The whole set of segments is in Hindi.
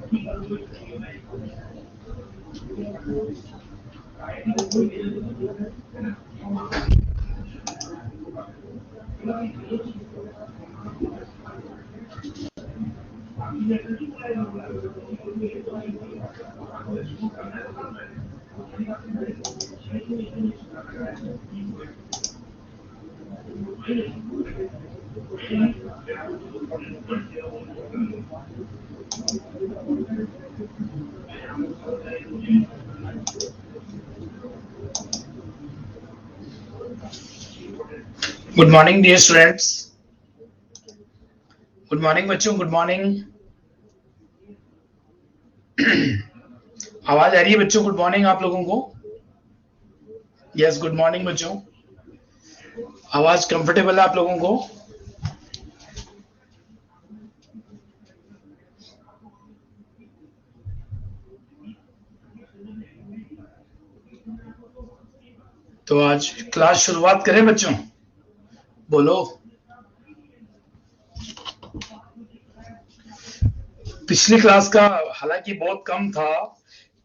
Good morning dear students. Good morning बच्चों, गुड मॉर्निंग। आवाज आ रही है बच्चों? गुड मॉर्निंग आप लोगों को। यस, गुड मॉर्निंग बच्चों। आवाज कंफर्टेबल है आप लोगों को? तो आज क्लास शुरुआत करें बच्चों? बोलो। पिछली क्लास का हालांकि बहुत कम था।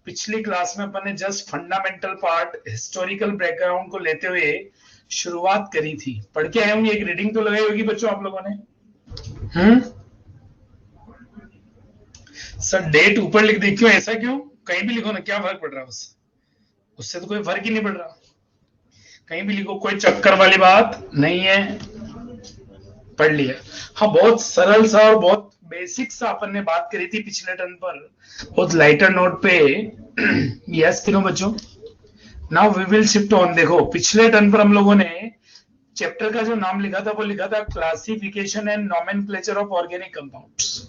पिछली क्लास में अपन ने just fundamental part, historical background को लेते हुए शुरुआत करी थी। पढ़ के आए होंगे, एक रीडिंग तो लगाई होगी बच्चों आप लोगों ने। सर डेट ऊपर लिख दी, क्यों? ऐसा क्यों? कहीं भी लिखो ना, क्या फर्क पड़ रहा है उससे? उससे तो कोई फर्क ही नहीं पड़ रहा। कहीं भी लिखो, कोई चक्कर वाली बात नहीं है। पढ़ लिया। हाँ, बहुत सरल सा और बहुत बेसिक सा अपन ने बात करी थी पिछले टर्न पर, बहुत लाइटर नोट पे। यस क्यों बच्चों? Now we will shift on. देखो पिछले टर्न पर हम लोगों ने चैप्टर का जो नाम लिखा था वो लिखा था classification and nomenclature of organic compounds.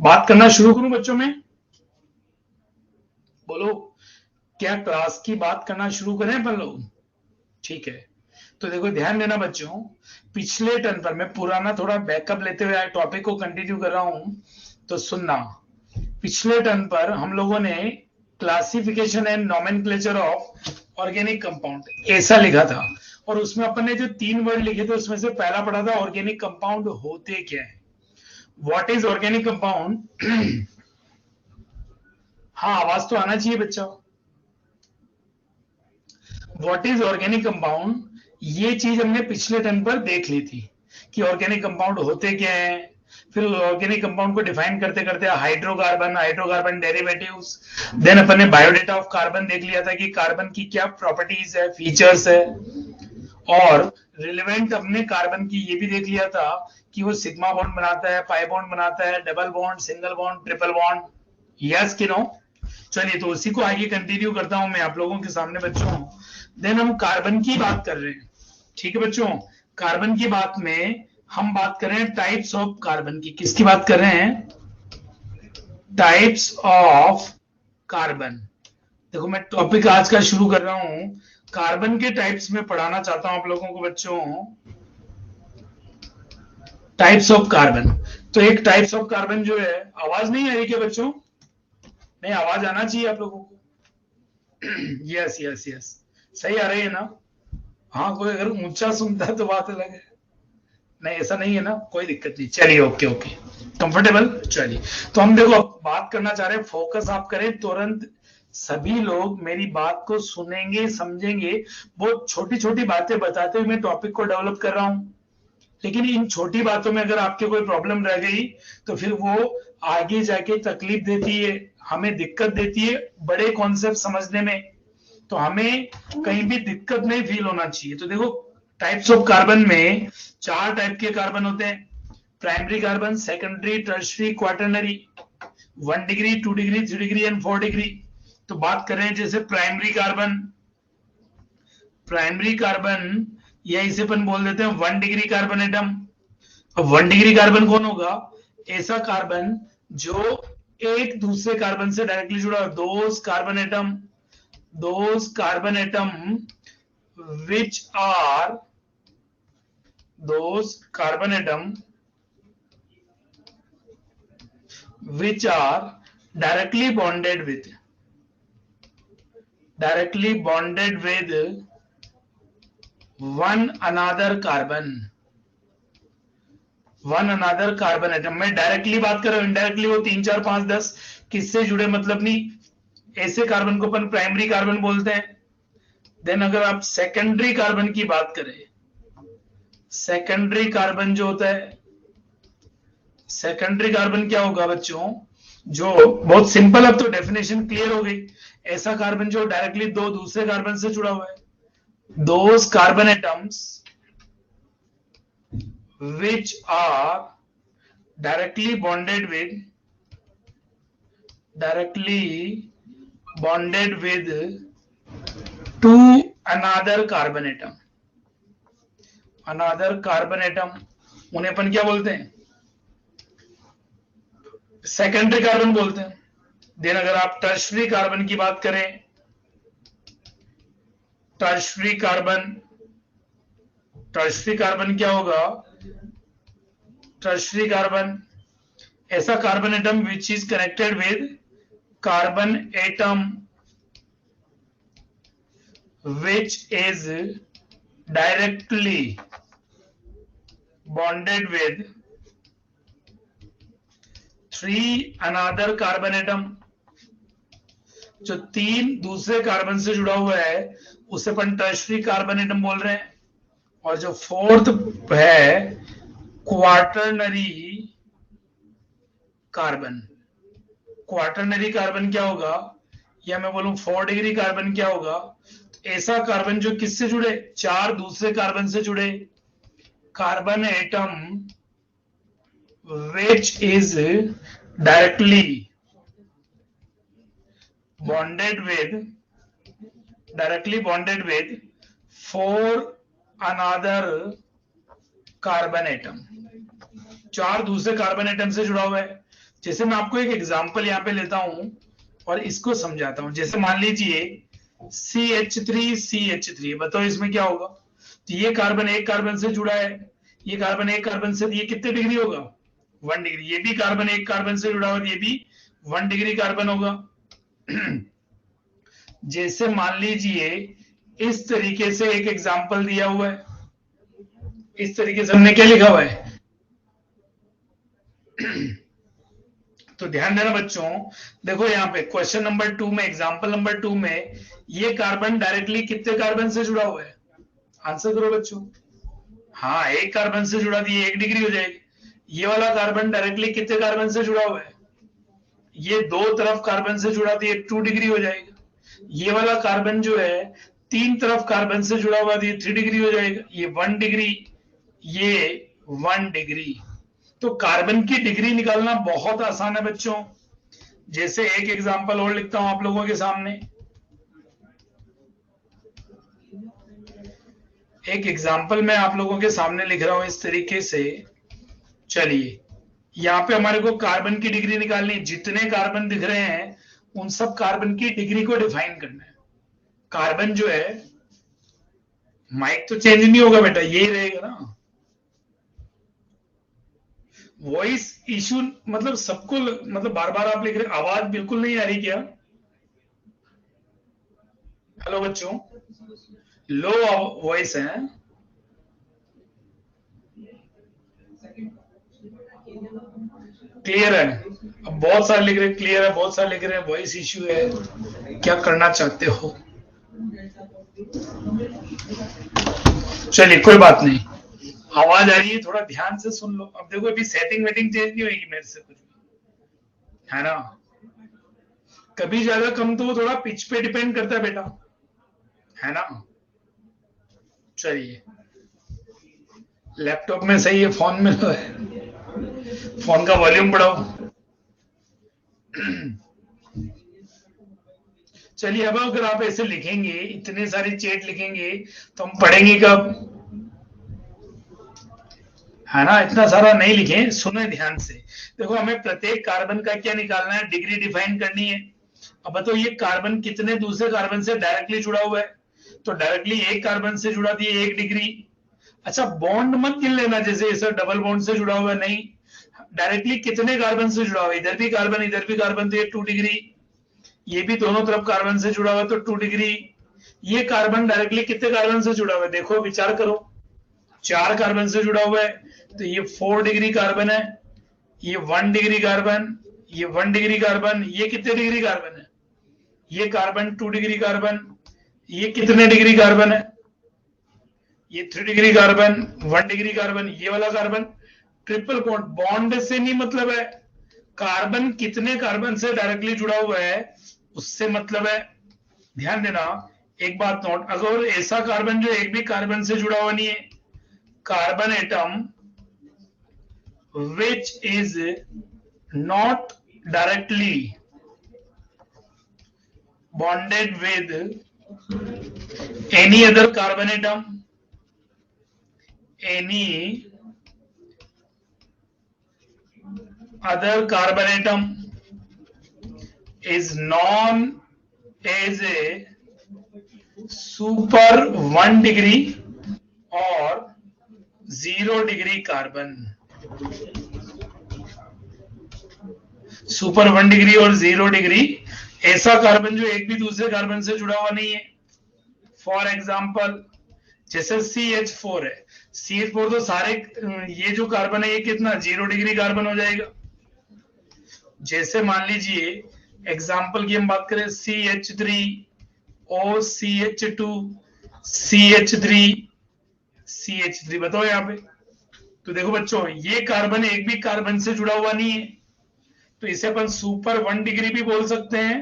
बात करना शुरू करूं बच्चों में? बोलो, क्या क्लास की बात करना शुरू करें अपन लोग? ठीक है। तो देखो ध्यान देना बच्चों, पिछले टर्न पर मैं पुराना थोड़ा बैकअप लेते हुए टॉपिक को कंटिन्यू कर रहा हूं, तो सुनना। पिछले टर्न पर हम लोगों ने classification and nomenclature of organic compound ऐसा लिखा था, और उसमें अपन ने जो 3 वर्ड लिखे थे उसमें से पहला पढ़ा था ऑर्गेनिक कंपाउंड होते क्या है। What is organic compound? हाँ, आवाज तो आना चाहिए बच्चा। व्हाट इज ऑर्गेनिक कंपाउंड, ये चीज हमने पिछले टर्न पर देख ली थी कि ऑर्गेनिक कंपाउंड होते क्या है। फिर ऑर्गेनिक कंपाउंड को डिफाइन करते करते हाइड्रोकार्बन, हाइड्रोकार्बन डेरिवेटिव्स, देन अपन ने बायोडेटा ऑफ कार्बन देख लिया था कि कार्बन की क्या प्रॉपर्टीज है, फीचर्स है। और रिलेवेंट हमने कार्बन की ये भी देख लिया था कि वो सिग्मा बॉन्ड बनाता है, पाई बॉन्ड बनाता है, double bond, single bond, triple bond. Yes कि नो? चलिए, तो उसी को आगे कंटिन्यू करता हूं मैं आप लोगों के सामने बच्चों। देन हम कार्बन की बात कर रहे हैं। ठीक है बच्चों, कार्बन की बात में हम बात कर रहे हैं टाइप्स ऑफ कार्बन की। किसकी बात कर रहे हैं? Types of carbon. देखो मैं टॉपिक आज का शुरू कर रहा हूं, कार्बन के टाइप्स में पढ़ाना चाहता हूं आप लोगों को बच्चों। टाइप्स ऑफ कार्बन, तो एक टाइप्स ऑफ कार्बन जो है, आवाज नहीं आ रही क्या बच्चों? नहीं, आवाज आना चाहिए आप लोगों को। यस यस यस, सही आ रही है ना? हाँ, कोई अगर ऊंचा सुनता है तो बात अलग है। नहीं, ऐसा नहीं है ना, कोई दिक्कत नहीं। चलिए, ओके ओके, कंफर्टेबल। चलिए, तो हम देखो बात करना चाह रहे हैं, फोकस आप करें तुरंत। सभी लोग मेरी बात को सुनेंगे, समझेंगे। बहुत छोटी छोटी बातें बताते हुए मैं टॉपिक को डेवलप कर रहा हूं, लेकिन इन छोटी बातों में अगर आपके कोई प्रॉब्लम रह गई तो फिर वो आगे जाके तकलीफ देती है, हमें दिक्कत देती है बड़े कॉन्सेप्ट समझने में। तो हमें कहीं भी दिक्कत नहीं फील होना चाहिए। तो देखो, टाइप्स ऑफ कार्बन में 4 टाइप के कार्बन होते हैं। Primary carbon, secondary, tertiary, quaternary. 1 degree, 2 degree, 3 degree and 4 degree. तो बात कर रहे हैं जैसे प्राइमरी कार्बन। प्राइमरी कार्बन या इसे अपन बोल देते हैं 1 डिग्री कार्बन एटम। अब 1 डिग्री कार्बन कौन होगा? ऐसा कार्बन जो एक दूसरे कार्बन से डायरेक्टली जुड़ा है। those carbon atom which are those carbon atom which are directly bonded with one another carbon, one another carbon atom. मैं डायरेक्टली बात कर रहा हूं, इनडायरेक्टली वो 3 4 5 10 किससे जुड़े मतलब नहीं, ऐसे कार्बन को अपन प्राइमरी कार्बन बोलते हैं। देन अगर आप सेकेंडरी कार्बन की बात करें, सेकेंडरी कार्बन जो होता है, सेकेंडरी कार्बन क्या होगा बच्चों, जो बहुत सिंपल, अब तो डेफिनेशन क्लियर हो गई। ऐसा कार्बन जो डायरेक्टली दो दूसरे कार्बन से जुड़ा हुआ है, those carbon atoms which are directly bonded with to another carbon atom, उन्हें अपन क्या बोलते हैं, सेकेंडरी कार्बन बोलते हैं। देन अगर आप टर्शरी कार्बन की बात करें, टर्शरी कार्बन क्या होगा, टर्शरी कार्बन ऐसा carbon atom which is connected with carbon atom which is directly bonded with 3 another carbon atom. जो 3 दूसरे कार्बन से जुड़ा हुआ है उसे अपन टर्शरी कार्बन एटम बोल रहे हैं। और जो फोर्थ है क्वार्टरनरी कार्बन, क्वार्टरनरी कार्बन क्या होगा, या मैं बोलूं 4 डिग्री कार्बन क्या होगा, ऐसा कार्बन जो किससे जुड़े, 4 दूसरे कार्बन से जुड़े, carbon atom which is directly bonded with 4 another carbon atom, 4 दूसरे कार्बन एटम से जुड़ा हुआ है। जैसे मैं आपको एक एग्जांपल यहां पे लेता हूं और इसको समझाता हूं। जैसे मान लीजिए CH3 बताओ इसमें क्या होगा। तो ये कार्बन एक कार्बन से जुड़ा है, ये कार्बन एक कार्बन से, ये कितने डिग्री होगा, 1 डिग्री। ये भी कार्बन एक कार्बन से जुड़ा हुआ, ये भी 1 डिग्री कार्बन होगा। जैसे मान लीजिए इस तरीके से एक एग्जांपल दिया हुआ है, इस तरीके से हमने क्या लिखा हुआ है। तो ध्यान देना बच्चों, देखो यहाँ पे क्वेश्चन नंबर 2 में, एग्जांपल नंबर 2 में ये कार्बन डायरेक्टली कितने कार्बन से जुड़ा हुआ है, आंसर करो बच्चों। हाँ, एक कार्बन से जुड़ा, दिए 1 डिग्री हो जाएगी। ये वाला कार्बन डायरेक्टली कितने कार्बन से जुड़ा हुआ है, ये 2 तरफ कार्बन से जुड़ा, दिए 2 डिग्री हो जाएगा। ये वाला कार्बन जो है 3 तरफ कार्बन से जुड़ा हुआ, दिए 3 डिग्री हो जाएगा। ये 1 डिग्री, ये 1 डिग्री। तो कार्बन की डिग्री निकालना बहुत आसान है बच्चों। जैसे एक एग्जांपल और लिखता हूं आप लोगों के सामने, एक एग्जांपल मैं आप लोगों के सामने लिख रहा हूं इस तरीके से। चलिए, यहाँ पे हमारे को कार्बन की डिग्री निकालनी, जितने कार्बन दिख रहे हैं उन सब कार्बन की डिग्री को डिफाइन करना है। कार्बन जो है, माइक तो चेंज नहीं होगा बेटा, यही रहेगा ना। वॉइस इशू मतलब सबको, मतलब बार बार आप लिख रहे, आवाज बिल्कुल नहीं आ रही क्या? हेलो बच्चों, लो वॉइस है। क्लियर है? अब बहुत सारे लिख रहे हैं क्लियर है, बहुत सारे लिख रहे हैं वॉइस इशू है। क्या करना चाहते हो? चलिए कोई बात नहीं, आवाज आ रही है, थोड़ा ध्यान से सुन लो। अब देखो अभी सेटिंग वेटिंग चेंज नहीं होगी मेरे से कुछ भी, है ना। कभी ज्यादा कम तो वो थोड़ा पिच पे डिपेंड करता है बेटा, है ना। चलिए, लैपटॉप में सही है, फोन में तो है, फोन का वॉल्यूम बढ़ाओ। चलिए, अब अगर आप ऐसे लिखेंगे, इतने सारी चेट लिखेंगे तो हम पढ़ेंगे कब, है ना। इतना सारा नहीं लिखें, सुने ध्यान से। देखो, हमें प्रत्येक कार्बन का क्या निकालना है, डिग्री डिफाइन करनी है। अब बताओ ये कार्बन कितने दूसरे कार्बन से डायरेक्टली जुड़ा हुआ है, तो डायरेक्टली एक कार्बन से जुड़ा दिए 1 डिग्री। अच्छा, बॉन्ड मत गिन लेना, जैसे ऐसा डबल बॉन्ड से जुड़ा हुआ है, नहीं, डायरेक्टली कितने कार्बन से जुड़ा हुआ है, इधर भी कार्बन इधर भी कार्बन, तो ये 2 डिग्री। ये भी दोनों तरफ कार्बन से जुड़ा हुआ है तो 2 डिग्री। ये कार्बन डायरेक्टली कितने कार्बन से जुड़ा हुआ है, देखो विचार करो। 4 कार्बन से जुड़ा हुआ है, तो ये 4 डिग्री कार्बन है, ये 1 डिग्री कार्बन, ये 1 डिग्री कार्बन, ये कितने डिग्री कार्बन है, ये कार्बन 2 डिग्री कार्बन, ये कितने डिग्री कार्बन है, ये 3 डिग्री कार्बन, 1 डिग्री कार्बन, ये वाला कार्बन ट्रिपल बॉन्ड। बॉन्ड से नहीं मतलब है, कार्बन कितने कार्बन से डायरेक्टली जुड़ा हुआ है उससे मतलब है। ध्यान देना, एक बात नोट, अगर ऐसा कार्बन जो एक भी कार्बन से जुड़ा हुआ नहीं है, carbon atom which is not directly bonded with any other carbon atom, any other carbon atom is known as a super 1 degree or 0 degree carbon। Super 1 degree और 0 डिग्री ऐसा कार्बन जो एक भी दूसरे कार्बन से जुड़ा हुआ नहीं है। फॉर एग्जाम्पल जैसे CH4 है, CH4 तो सारे ये जो कार्बन है ये कितना 0 डिग्री कार्बन हो जाएगा। जैसे मान लीजिए एग्जाम्पल की हम बात करें CH3 OCH2 CH3 बताओ यहाँ पे, तो देखो बच्चों ये कार्बन एक भी कार्बन से जुड़ा हुआ नहीं है, तो इसे अपन सुपर 1 डिग्री भी बोल सकते हैं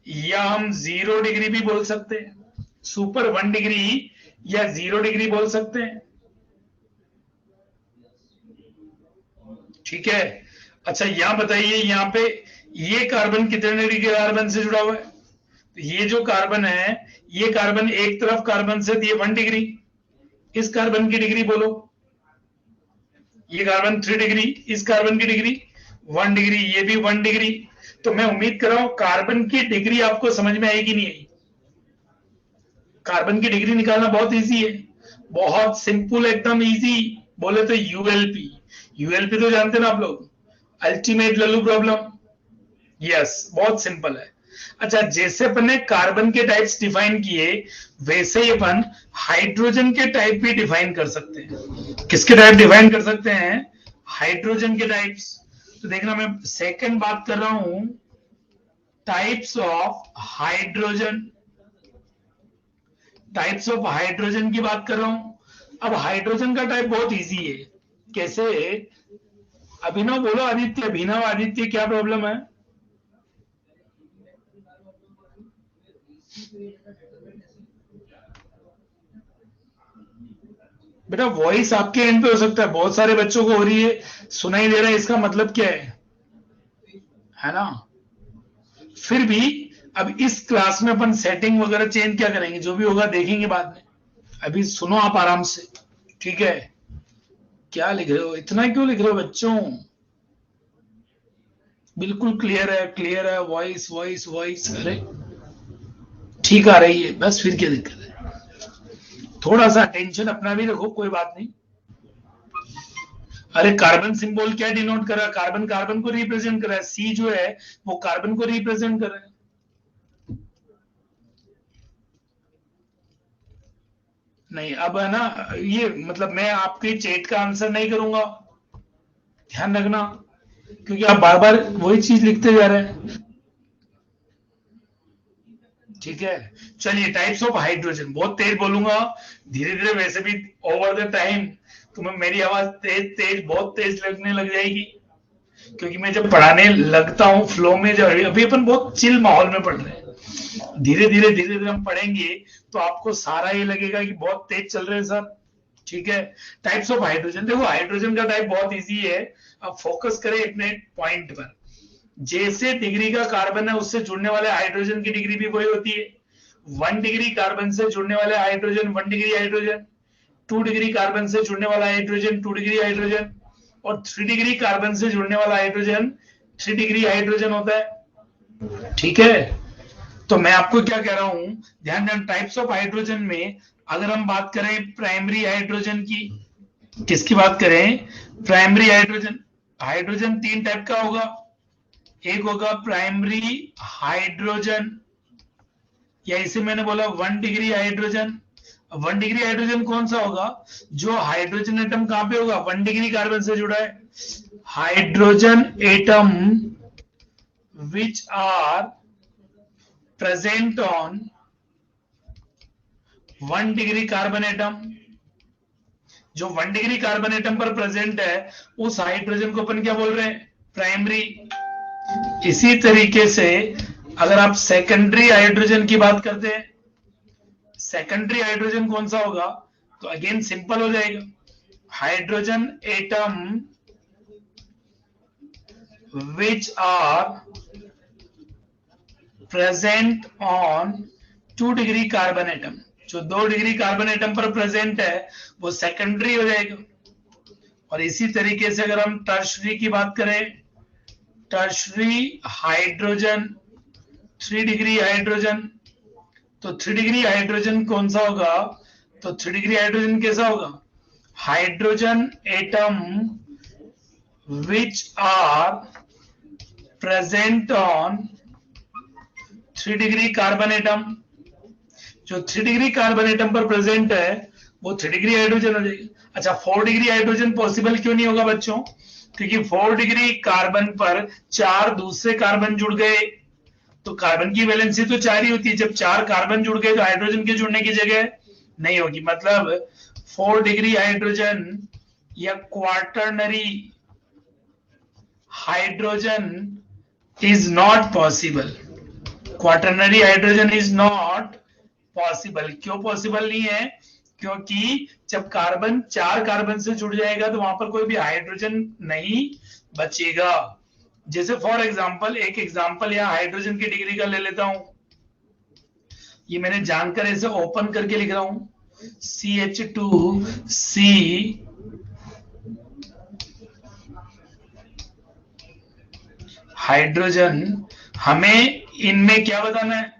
या हम 0 डिग्री भी बोल सकते हैं। सुपर 1 डिग्री या 0 डिग्री बोल सकते हैं, ठीक है। अच्छा यहां बताइए, यहाँ पे ये कार्बन कितने डिग्री के कार्बन से जुड़ा हुआ है, तो ये जो कार्बन है ये कार्बन एक तरफ कार्बन से दिए 1 डिग्री, इस कार्बन की डिग्री बोलो, ये कार्बन 3 डिग्री, इस कार्बन की डिग्री 1 डिग्री, ये भी 1 डिग्री। तो मैं उम्मीद कर रहा हूं कार्बन की डिग्री आपको समझ में आएगी नहीं आई। कार्बन की डिग्री निकालना बहुत इजी है, बहुत सिंपल, एकदम इजी। बोले तो यूएलपी तो जानते ना आप लोग, अल्टीमेट लल्लू प्रॉब्लम। यस, बहुत सिंपल है। अच्छा जैसे अपन ने कार्बन के टाइप्स डिफाइन किए, वैसे ही अपन हाइड्रोजन के टाइप भी डिफाइन कर सकते हैं। किसके टाइप डिफाइन कर सकते हैं? हाइड्रोजन के टाइप्स। तो देखना मैं सेकंड बात कर रहा हूं types of hydrogen, types of hydrogen की बात कर रहा हूं। अब हाइड्रोजन का टाइप बहुत इजी है। कैसे? अभिनव बोलो, आदित्य, अभिनव आदित्य, क्या प्रॉब्लम है? बेटा वॉइस आपके एंड पे हो सकता है, बहुत सारे बच्चों को हो रही है, सुनाई दे रहा है, इसका मतलब क्या है ना? फिर भी अब इस क्लास में अपन सेटिंग वगैरह चेंज क्या करेंगे, जो भी होगा देखेंगे बाद में। अभी सुनो आप आराम से, ठीक है? क्या लिख रहे हो, इतना क्यों लिख रहे हो बच्चों? बिल्कुल क्लियर है, क्लियर है, वॉइस वॉइस वॉइस, अरे ठीक आ रही है, बस फिर क्या दिक्कत है? थोड़ा सा टेंशन अपना भी रखो, कोई बात नहीं। अरे कार्बन सिंबल क्या डिनोट कर रहा है? कार्बन कार्बन को रिप्रेजेंट कर रहा है, सी जो है वो कार्बन को रिप्रेजेंट कर रहा है। नहीं अब है ना, ये मतलब मैं आपके चैट का आंसर नहीं करूंगा, ध्यान रखना, क्योंकि आप बार बार वही चीज लिखते जा रहे हैं, ठीक है? चलिए टाइप्स ऑफ हाइड्रोजन, बहुत तेज बोलूंगा, धीरे धीरे, वैसे भी ओवर द टाइम तुम्हें मेरी आवाज तेज तेज बहुत तेज लगने लग जाएगी, क्योंकि मैं जब पढ़ाने लगता हूँ फ्लो में, जब अभी अपन बहुत चिल माहौल में पढ़ रहे हैं, धीरे धीरे हम पढ़ेंगे तो आपको सारा ये लगेगा कि बहुत तेज चल रहे हैं सर, ठीक है? टाइप्स ऑफ हाइड्रोजन, देखो हाइड्रोजन का टाइप बहुत इजी है। अब फोकस करें एक पॉइंट पर, जैसे डिग्री का कार्बन है उससे जुड़ने वाले हाइड्रोजन की डिग्री भी वही होती है। 1 डिग्री कार्बन से जुड़ने वाले hydrogen 1 degree hydrogen, 2 degree carbon से जुड़ने वाला हाइड्रोजन 2 डिग्री हाइड्रोजन, और 3 डिग्री कार्बन से जुड़ने वाला हाइड्रोजन 3 डिग्री हाइड्रोजन होता है, ठीक है? तो मैं आपको क्या कह रहा हूं, ध्यान देना, टाइप्स ऑफ हाइड्रोजन में अगर हम बात करें प्राइमरी हाइड्रोजन की, किसकी बात करें? Primary hydrogen. हाइड्रोजन 3 टाइप का होगा, एक होगा प्राइमरी हाइड्रोजन, या इसे मैंने बोला 1 डिग्री हाइड्रोजन, 1 डिग्री हाइड्रोजन कौन सा होगा? जो हाइड्रोजन एटम कहां पे होगा? 1 डिग्री कार्बन से जुड़ा है। Hydrogen atom which are present on 1 degree carbon atom, जो 1 डिग्री कार्बन एटम पर प्रेजेंट है उस हाइड्रोजन को अपन क्या बोल रहे हैं? प्राइमरी। इसी तरीके से अगर आप सेकेंडरी हाइड्रोजन की बात करते हैं, सेकेंडरी हाइड्रोजन कौन सा होगा? तो अगेन सिंपल हो जाएगा, hydrogen atom which are present on 2 degree carbon atom, जो 2 डिग्री कार्बन एटम पर प्रेजेंट है वो सेकेंडरी हो जाएगा। और इसी तरीके से अगर हम टर्शरी की बात करें, टर्शरी हाइड्रोजन 3 डिग्री हाइड्रोजन, तो 3 डिग्री हाइड्रोजन कौन सा होगा? तो 3 डिग्री हाइड्रोजन कैसा होगा? Hydrogen atom which are present on 3 degree carbon atom, जो 3 डिग्री कार्बन एटम पर प्रेजेंट है वो 3 डिग्री हाइड्रोजन हो जाएगी। अच्छा, 4 डिग्री हाइड्रोजन पॉसिबल क्यों नहीं होगा बच्चों? क्योंकि 4 डिग्री कार्बन पर 4 दूसरे कार्बन जुड़ गए, तो कार्बन की वैलेंसी तो 4 ही होती है। जब 4 कार्बन जुड़ गए तो हाइड्रोजन के जुड़ने की जगह नहीं होगी, मतलब 4 डिग्री हाइड्रोजन या quaternary hydrogen is not possible. Quaternary hydrogen is not possible. क्यों पॉसिबल नहीं है? क्योंकि जब कार्बन 4 कार्बन से जुड़ जाएगा तो वहां पर कोई भी हाइड्रोजन नहीं बचेगा। जैसे फॉर एग्जांपल, एक एग्जांपल यहाँ हाइड्रोजन की डिग्री का ले लेता हूं, ये मैंने जानकर ऐसे ओपन करके लिख रहा हूं, CH2C हाइड्रोजन। हमें इनमें क्या बताना है?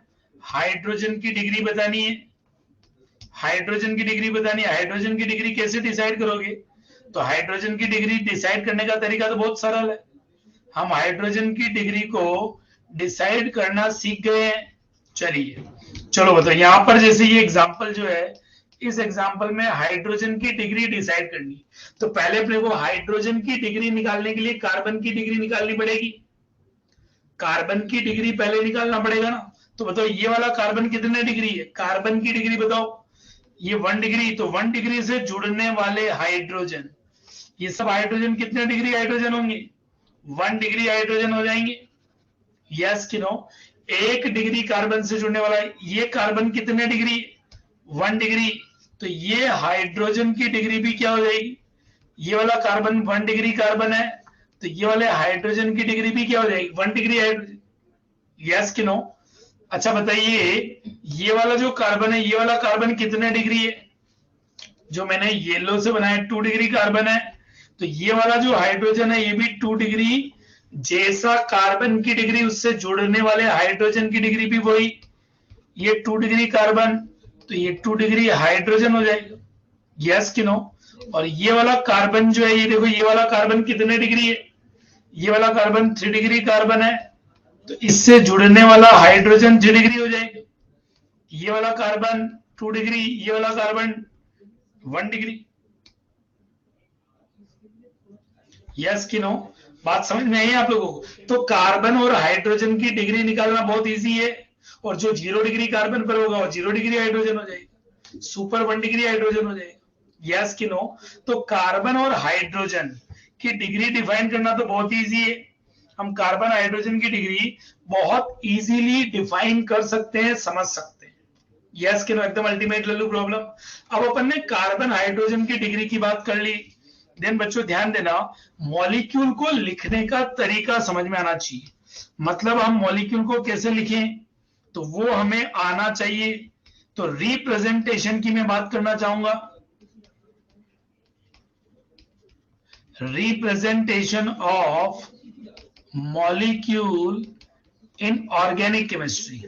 हाइड्रोजन की डिग्री बतानी है। हाइड्रोजन की डिग्री बतानी है। हाइड्रोजन की डिग्री कैसे डिसाइड करोगे? तो हाइड्रोजन की डिग्री डिसाइड करने का तरीका तो बहुत सरल है। हम हाइड्रोजन की डिग्री को डिसाइड करना सीख गए हैं। चलिए चलो बताओ, यहां पर जैसे ये एग्जांपल जो है, इस एग्जांपल में हाइड्रोजन की डिग्री डिसाइड करनी, तो पहले अपने को हाइड्रोजन की डिग्री निकालने के लिए कार्बन की डिग्री निकालनी पड़ेगी। कार्बन की डिग्री पहले निकालना पड़ेगा ना। तो बताओ ये वाला कार्बन कितने डिग्री है? कार्बन की डिग्री बताओ। ये 1 डिग्री, तो 1 डिग्री से जुड़ने वाले हाइड्रोजन, ये सब हाइड्रोजन कितने डिग्री हाइड्रोजन होंगे? 1 डिग्री हाइड्रोजन हो जाएंगे। यस कि नो? 1 डिग्री कार्बन से जुड़ने वाला ये कार्बन कितने डिग्री? 1 डिग्री। तो ये हाइड्रोजन की डिग्री भी क्या हो जाएगी? ये वाला कार्बन 1 डिग्री कार्बन है, तो ये वाले हाइड्रोजन की डिग्री भी क्या हो जाएगी? 1 डिग्री हाइड्रोजन। यस कि नो? अच्छा बताइए, ये वाला जो कार्बन है, ये वाला कार्बन कितने डिग्री है? जो मैंने येलो से बनाया 2 डिग्री कार्बन है, तो ये वाला जो हाइड्रोजन है ये भी 2 डिग्री। जैसा कार्बन की डिग्री उससे जुड़ने वाले हाइड्रोजन की डिग्री भी वही, ये 2 डिग्री कार्बन, तो ये 2 डिग्री हाइड्रोजन हो जाएगा। यस कि नो? और ये वाला कार्बन जो है, ये देखो ये वाला कार्बन कितने डिग्री है? ये वाला कार्बन 3 डिग्री कार्बन है, तो इससे जुड़ने वाला हाइड्रोजन 3 डिग्री हो जाएगा। ये वाला कार्बन 2 डिग्री, ये वाला कार्बन 1 डिग्री। यस कि नो? बात समझ में आई आप लोगों को? तो कार्बन और हाइड्रोजन की डिग्री निकालना बहुत इजी है, और जो 0 डिग्री कार्बन पर होगा वो 0 डिग्री हाइड्रोजन हो जाएगा, सुपर 1 डिग्री हाइड्रोजन हो जाएगा। यस कि नो? तो कार्बन और हाइड्रोजन की डिग्री डिफाइन करना तो बहुत इजी है। हम कार्बन हाइड्रोजन की डिग्री बहुत इजीली डिफाइन कर सकते हैं, समझ सकते हैं। यस कि नो? एकदम अल्टीमेट लल्लू प्रॉब्लम। अब अपन ने कार्बन हाइड्रोजन की डिग्री की बात कर ली। देन बच्चों ध्यान देना, मॉलिक्यूल को लिखने का तरीका समझ में आना चाहिए। मतलब हम मॉलिक्यूल को कैसे लिखें तो वो हमें आना चाहिए। तो रिप्रेजेंटेशन की मैं बात करना चाहूंगा, representation of molecule in organic chemistry.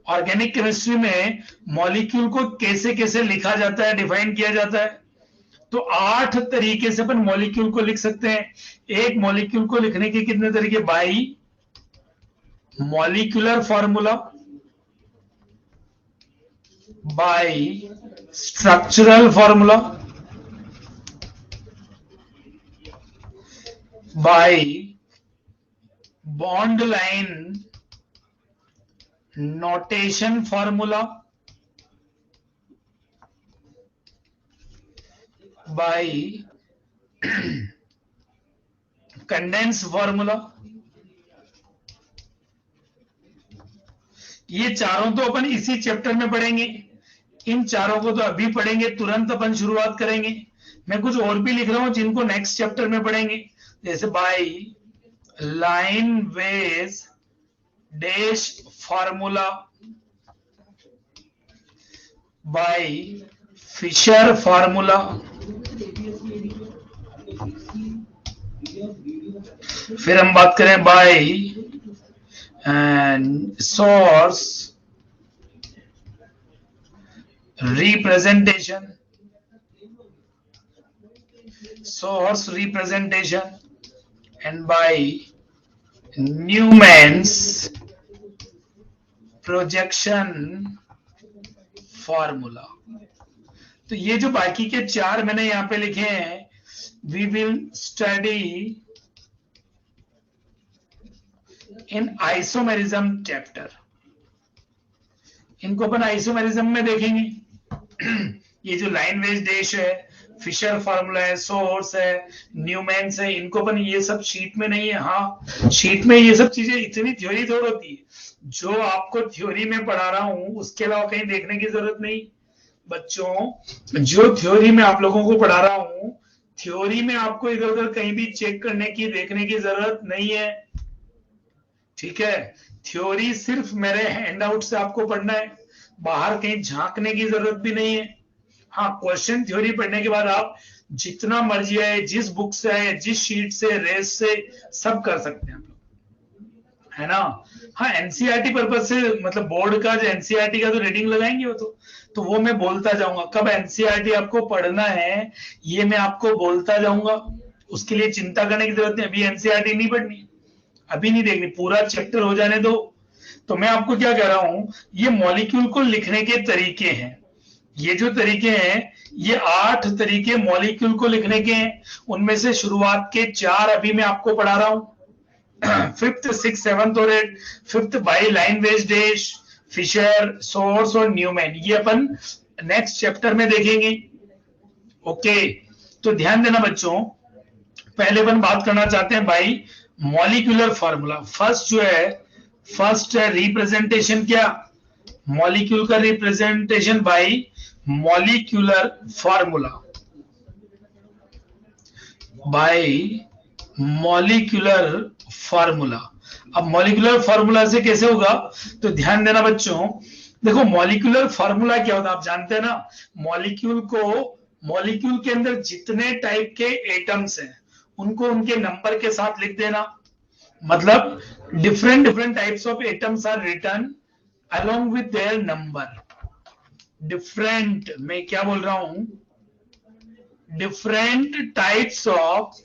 Organic chemistry में मॉलिक्यूल को कैसे कैसे लिखा जाता है, डिफाइन किया जाता है। तो 8 तरीके से अपन मॉलिक्यूल को लिख सकते हैं। एक मॉलिक्यूल को लिखने के कितने तरीके? By molecular formula, by structural formula by bond line notation formula by condense formula. ये चारों तो अपन इसी चैप्टर में पढ़ेंगे, इन चारों को तो अभी पढ़ेंगे, तुरंत अपन शुरुआत करेंगे. मैं कुछ और भी लिख रहा हूं जिनको नेक्स्ट चैप्टर में पढ़ेंगे, जैसे by line wedge dash formula, by Fischer formula, फिर हम बात करें by source representation, and by Newman's projection formula. तो ये जो बाकी के चार मैंने यहां पे लिखे हैं, we will study in isomerism chapter. इनको अपन आइसोमेरिज्म में देखेंगे. ये जो लाइन वेज डैश है, फिशर फार्मूला है, सोर्स है, न्यूमैन्स है, इनको अपन ये सब शीट में नहीं है. हाँ, शीट में ये सब चीजें इतनी थ्योरी थोड़ी होती है. जो आपको थ्योरी में पढ़ा रहा हूं उसके अलावा कहीं देखने की जरूरत नहीं बच्चों. जो थ्योरी में आप लोगों को पढ़ा रहा हूं, थ्योरी में आपको इधर उधर कहीं भी चेक करने की, देखने की जरूरत नहीं है. ठीक है, थ्योरी सिर्फ मेरे हैंडआउट से आपको पढ़ना है, बाहर कहीं झांकने की जरूरत भी नहीं है. हाँ, क्वेश्चन थ्योरी पढ़ने के बाद आप जितना मर्जी आए, जिस बुक से आए, जिस शीट से, रेस से, सब कर सकते हैं आप लोग, है ना. हाँ, एनसीईआरटी पर्पज से, मतलब बोर्ड का जो एनसीईआरटी का तो रीडिंग लगाएंगे तो वो मैं बोलता जाऊंगा. कब एनसीईआरटी आपको पढ़ना है ये मैं आपको बोलता जाऊंगा, उसके लिए चिंता करने की जरूरत नहीं. अभी एनसीईआरटी नहीं पढ़नी, अभी नहीं देखनी, पूरा चैप्टर हो जाने दो. तो मैं आपको क्या कह रहा हूं, ये मॉलिक्यूल को लिखने के तरीके हैं. ये जो तरीके हैं, ये 8 तरीके मॉलिक्यूल को लिखने के हैं. उनमें से शुरुआत के 4 अभी मैं आपको पढ़ा रहा हूं. 5th, 6th, 7th और 8th. 5th by line wedge dash, Fischer, source और न्यूमैन, ये अपन नेक्स्ट चैप्टर में देखेंगे. ओके, तो ध्यान देना बच्चों. पहले अपन बात करना चाहते हैं बाई मॉलिक्यूलर फार्मूला. फर्स्ट जो है, फर्स्ट है रिप्रेजेंटेशन. क्या मॉलिक्यूल का representation bye molecular formula, bye molecular formula. अब मॉलिक्यूलर फार्मूला से कैसे होगा, तो ध्यान देना बच्चों. देखो, मॉलिक्यूलर फार्मूला क्या होता है आप जानते हैं ना. मॉलिक्यूल के अंदर जितने टाइप के एटम्स हैं उनको उनके नंबर के साथ लिख देना. मतलब different types of atoms are written along with their number. Different, मैं क्या बोल रहा हूं, different types of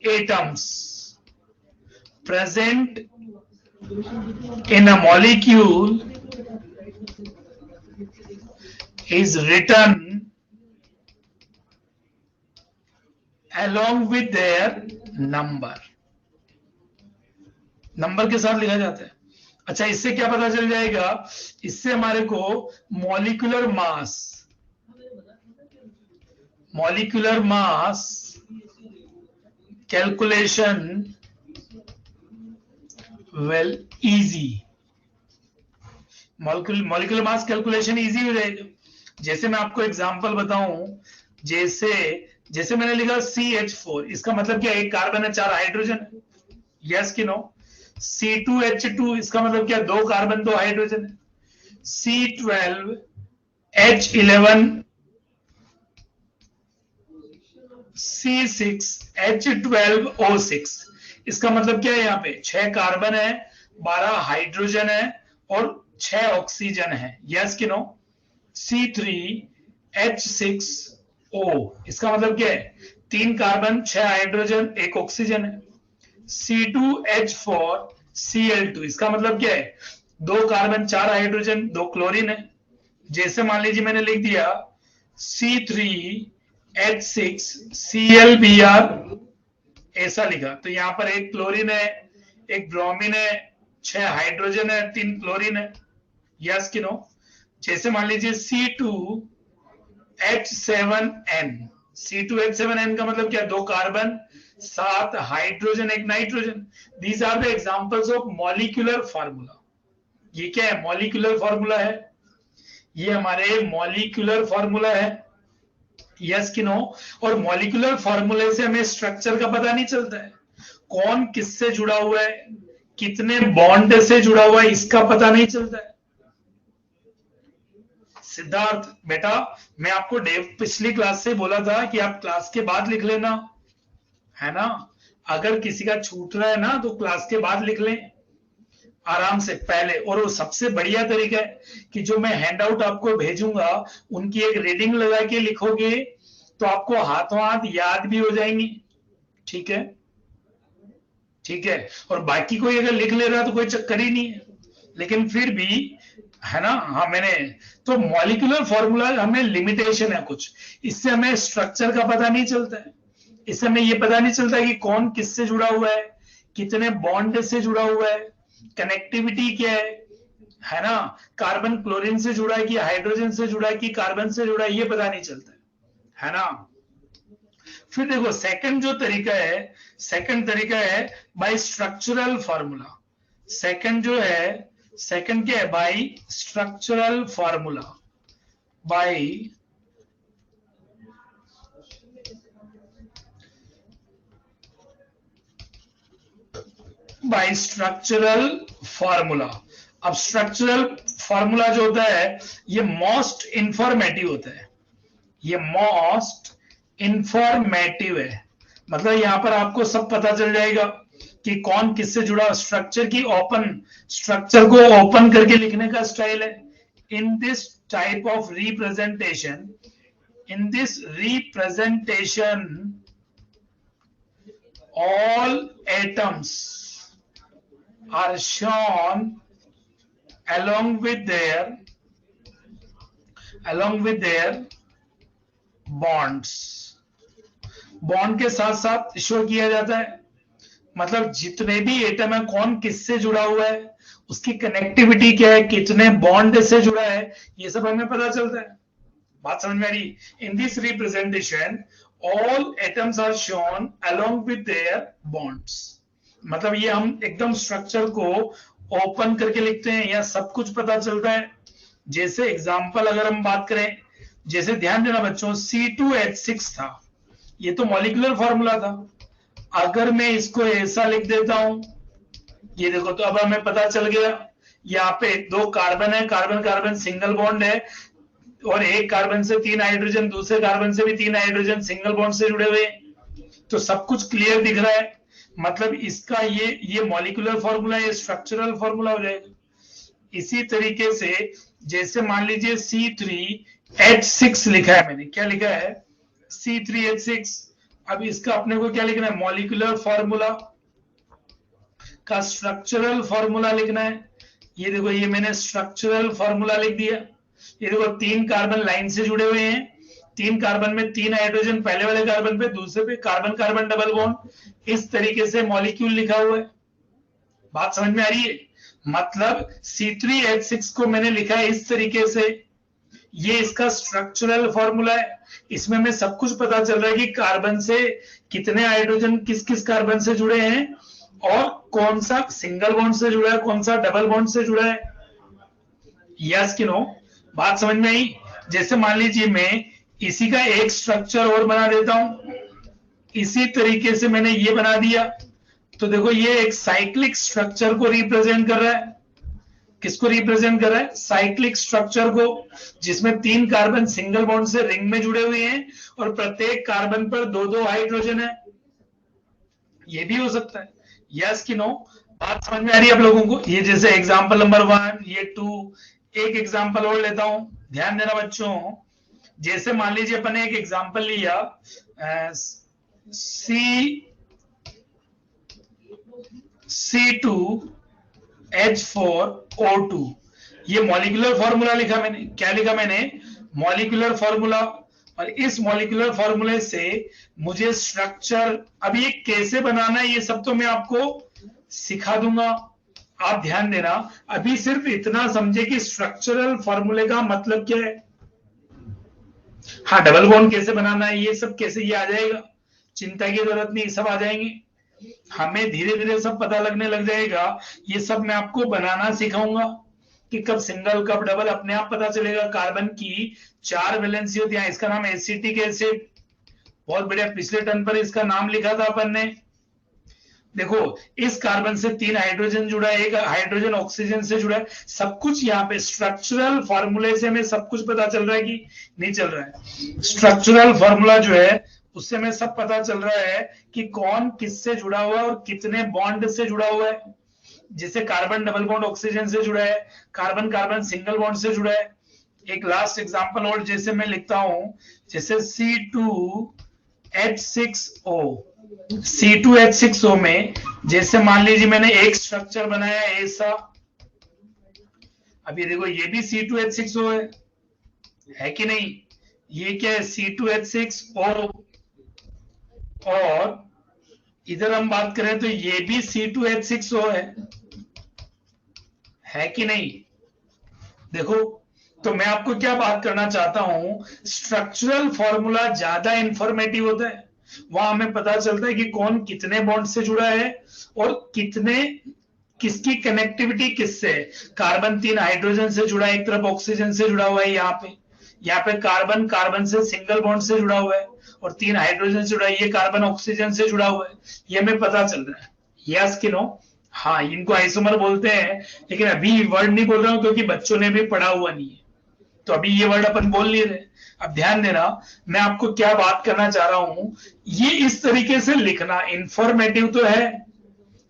atoms present in a molecule is written along with their number. Number के साथ लिखा जाता है. अच्छा, इससे क्या पता चल जाएगा, इससे हमारे को molecular mass calculation well easy. Molecular mass calculation easy हो जाएगा. जैसे मैं आपको एग्जांपल बताऊं, जैसे मैंने लिखा CH4, इसका मतलब क्या, एक कार्बन है, 4 हाइड्रोजन है. यस कि नो. C2H2, इसका मतलब क्या, 2 कार्बन 2 हाइड्रोजन है. C12H11, C6H12O6, इसका मतलब क्या है, यहाँ पे 6 कार्बन है, 12 हाइड्रोजन है और 6 ऑक्सीजन है. यस कि नो. C3H6O, इसका मतलब क्या है, 3 कार्बन, 6 हाइड्रोजन, 1 ऑक्सीजन है. C2H4Cl2, इसका मतलब क्या है, 2 कार्बन, 4 हाइड्रोजन, 2 क्लोरीन है. जैसे मान लीजिए मैंने लिख दिया C3H6Cl Br ऐसा लिखा। तो यहाँ पर एक क्लोरीन है, एक ब्रोमीन है, 6 हाइड्रोजन है, 3 क्लोरीन है, यस कि नो। जैसे मान लीजिए C2H7N, C2H7N का मतलब क्या, 2 carbon, 7 hydrogen, 1 nitrogen. These are the examples of molecular formula. ये क्या है, मॉलिक्यूलर फार्मूला है, ये हमारे मॉलिक्यूलर फार्मूला है, यस कि नो। और मॉलिक्यूलर फार्मूले से हमें स्ट्रक्चर का पता नहीं चलता है, कौन किससे जुड़ा हुआ है, कितने बॉन्ड से जुड़ा हुआ है, इसका पता नहीं चलता है। सिद्धार्थ बेटा, मैं आपको पिछली क्लास से बोला था कि आप क्लास के बाद लिख लेना, है ना। अगर किसी का छूट रहा है ना तो क्लास के बाद लिख लें आराम से पहले। और वो सबसे बढ़िया तरीका है कि जो मैं हैंडआउट आपको भेजूंगा उनकी एक रीडिंग लगा के लिखोगे तो आपको हाथों हाथ याद भी हो जाएंगी, ठीक है, ठीक है। और बाकी कोई अगर लिख ले रहा तो कोई चक्कर ही नहीं है, लेकिन फिर भी, है ना। हाँ, मैंने तो मॉलिक्यूलर फॉर्मूला हमें लिमिटेशन है कुछ, इससे हमें स्ट्रक्चर का पता नहीं चलता है, इससे हमें ये पता नहीं चलता है कि कौन किससे जुड़ा हुआ है, कितने बॉन्ड से जुड़ा हुआ है, कनेक्टिविटी क्या है ना, कार्बन क्लोरीन से जुड़ा है कि हाइड्रोजन से जुड़ा है कि कार्बन से जुड़ा है, ये पता नहीं चलता है ना। फिर देखो सेकंड जो तरीका है, सेकंड तरीका है बाय स्ट्रक्चरल फार्मूला। सेकंड जो है, सेकंड क्या है, by structural formula, by structural formula. अब स्ट्रक्चरल फार्मूला जो होता है ये मोस्ट इंफॉर्मेटिव होता है, ये मोस्ट इंफॉर्मेटिव है। मतलब यहां पर आपको सब पता चल जाएगा कि कौन किससे जुड़ा। स्ट्रक्चर की ओपन, स्ट्रक्चर को ओपन करके लिखने का स्टाइल है। In this type of representation, in this representation all atoms are shown along with their bonds। Bond के साथ साथ शो किया जाता है, मतलब जितने भी एटम है कौन किससे जुड़ा हुआ है, उसकी कनेक्टिविटी क्या है, कितने बॉन्ड से जुड़ा है, ये सब हमें पता चलता है। बात समझ में आ रही। In this representation all atoms are shown along with their bonds. मतलब ये हम एकदम स्ट्रक्चर को ओपन करके लिखते हैं, या सब कुछ पता चलता है। जैसे एग्जांपल अगर हम बात करें, जैसे ध्यान देना बच्चों, C2H6 था, ये तो मॉलिक्यूलर फार्मूला था। अगर मैं इसको ऐसा लिख देता हूं, ये देखो, तो अब हमें पता चल गया यहाँ पे 2 कार्बन है, कार्बन कार्बन सिंगल बॉन्ड है, और एक कार्बन से 3 हाइड्रोजन, दूसरे कार्बन से भी 3 हाइड्रोजन सिंगल बॉन्ड से जुड़े हुए, तो सब कुछ क्लियर दिख रहा है। मतलब इसका ये मॉलिक्यूलर फार्मूला, ये स्ट्रक्चरल फार्मूला हो जाएगा। इसी तरीके से जैसे मान लीजिए C3H6 लिखा है मैंने, क्या लिखा है, C3H6। अब इसका अपने को क्या लिखना है, मॉलिक्यूलर फार्मूला का स्ट्रक्चरल फार्मूला लिखना है। ये देखो, ये मैंने स्ट्रक्चरल फार्मूला लिख दिया। ये देखो 3 कार्बन लाइन से जुड़े हुए हैं, 3 कार्बन में 3 हाइड्रोजन पहले वाले कार्बन पे, दूसरे पे कार्बन कार्बन डबल बॉन्ड। इस तरीके से मॉलिक्यूल लिखा हुआ है। बात समझ में आ रही है। मतलब C3H6 को मैंने लिखा है इस तरीके से, ये इसका स्ट्रक्चरल फॉर्मूला है। इसमें हमें सब कुछ पता चल रहा है कि कार्बन से कितने हाइड्रोजन किस किस कार्बन से जुड़े हैं, और कौन सा सिंगल बॉन्ड से जुड़ा है, कौन सा डबल बॉन्ड से जुड़ा है, यस कि नो। बात समझ में आई। जैसे मान लीजिए मैं इसी का एक स्ट्रक्चर और बना देता हूं, इसी तरीके से मैंने ये बना दिया, तो देखो ये एक साइक्लिक स्ट्रक्चर को रिप्रेजेंट कर रहा है। किसको रिप्रेजेंट कर रहा है, साइक्लिक स्ट्रक्चर को, जिसमें 3 कार्बन सिंगल बॉन्ड से रिंग में जुड़े हुए हैं और प्रत्येक कार्बन पर 2-2 हाइड्रोजन है। ये भी हो सकता है, यस कि नो। बात समझ में आ रही है आप लोगों को। ये जैसे एग्जांपल नंबर 1, ये 2, एक एग्जांपल और लेता हूं, ध्यान देना बच्चों। जैसे मान लीजिए अपन ने एक एग्जांपल लिया, C2H4O2। ये मॉलिक्यूलर फॉर्मूला लिखा मैंने, क्या लिखा मैंने, मॉलिक्यूलर फॉर्मूला। और इस मॉलिक्यूलर फॉर्मूले से मुझे स्ट्रक्चर, अब ये कैसे बनाना है ये सब तो मैं आपको सिखा दूंगा, आप ध्यान देना। अभी सिर्फ इतना समझे कि स्ट्रक्चरल फॉर्मूले का मतलब क्या है। हाँ, डबल बॉन्ड कैसे बनाना है ये सब कैसे, ये आ जाएगा, चिंता की जरूरत नहीं, सब आ जाएंगे। हमें धीरे धीरे सब पता लगने लग जाएगा। ये सब मैं आपको बनाना सिखाऊंगा कि कब सिंगल कब डबल अपने आप पता चलेगा। कार्बन की 4 वैलेंसी होती है, इसका नाम एसिटिक एसिड, बहुत बढ़िया, पिछले टर्न पर इसका नाम लिखा था अपन ने। देखो, इस कार्बन से 3 हाइड्रोजन जुड़ा है, एक हाइड्रोजन ऑक्सीजन से जुड़ा है, सब कुछ यहाँ पे स्ट्रक्चरल फॉर्मूले से हमें सब कुछ पता चल रहा है कि नहीं चल रहा है। स्ट्रक्चरल फॉर्मूला जो है उससे हमें सब पता चल रहा है कि कौन किससे जुड़ा हुआ है और कितने बॉन्ड से जुड़ा हुआ है। जैसे कार्बन डबल बॉन्ड ऑक्सीजन से जुड़ा है, कार्बन कार्बन सिंगल बॉन्ड से जुड़ा है। एक लास्ट एग्जांपल और जैसे मैं लिखता हूं, जैसे C2H6O, C2H6O में जैसे मान लीजिए मैंने एक स्ट्रक्चर बनाया ऐसा, अभी देखो ये भी C2H6O है कि नहीं, ये क्या है C2H6O, और इधर हम बात करें तो ये भी C2H6O है कि नहीं। देखो, तो मैं आपको क्या बात करना चाहता हूं, स्ट्रक्चरल फॉर्मूला ज्यादा इंफॉर्मेटिव होता है, वहां हमें पता चलता है कि कौन कितने बॉन्ड से जुड़ा है और कितने, किसकी कनेक्टिविटी किससे है। कार्बन 3 हाइड्रोजन से जुड़ा है, एक तरफ ऑक्सीजन से जुड़ा हुआ है, यहाँ पे कार्बन कार्बन से सिंगल बॉन्ड से जुड़ा हुआ है और 3 हाइड्रोजन से जुड़ा है, ये कार्बन ऑक्सीजन से जुड़ा हुआ है, ये हमें पता चल रहा है। यस कि नो? हाँ, इनको आइसोमर बोलते हैं, लेकिन अभी वर्ड नहीं बोल रहा हूं क्योंकि बच्चों ने भी पढ़ा हुआ नहीं है, तो अभी ये वर्ड अपन बोल नहीं रहे। अब ध्यान देना, मैं आपको क्या बात करना चाह रहा हूं, ये इस तरीके से लिखना इंफॉर्मेटिव तो है,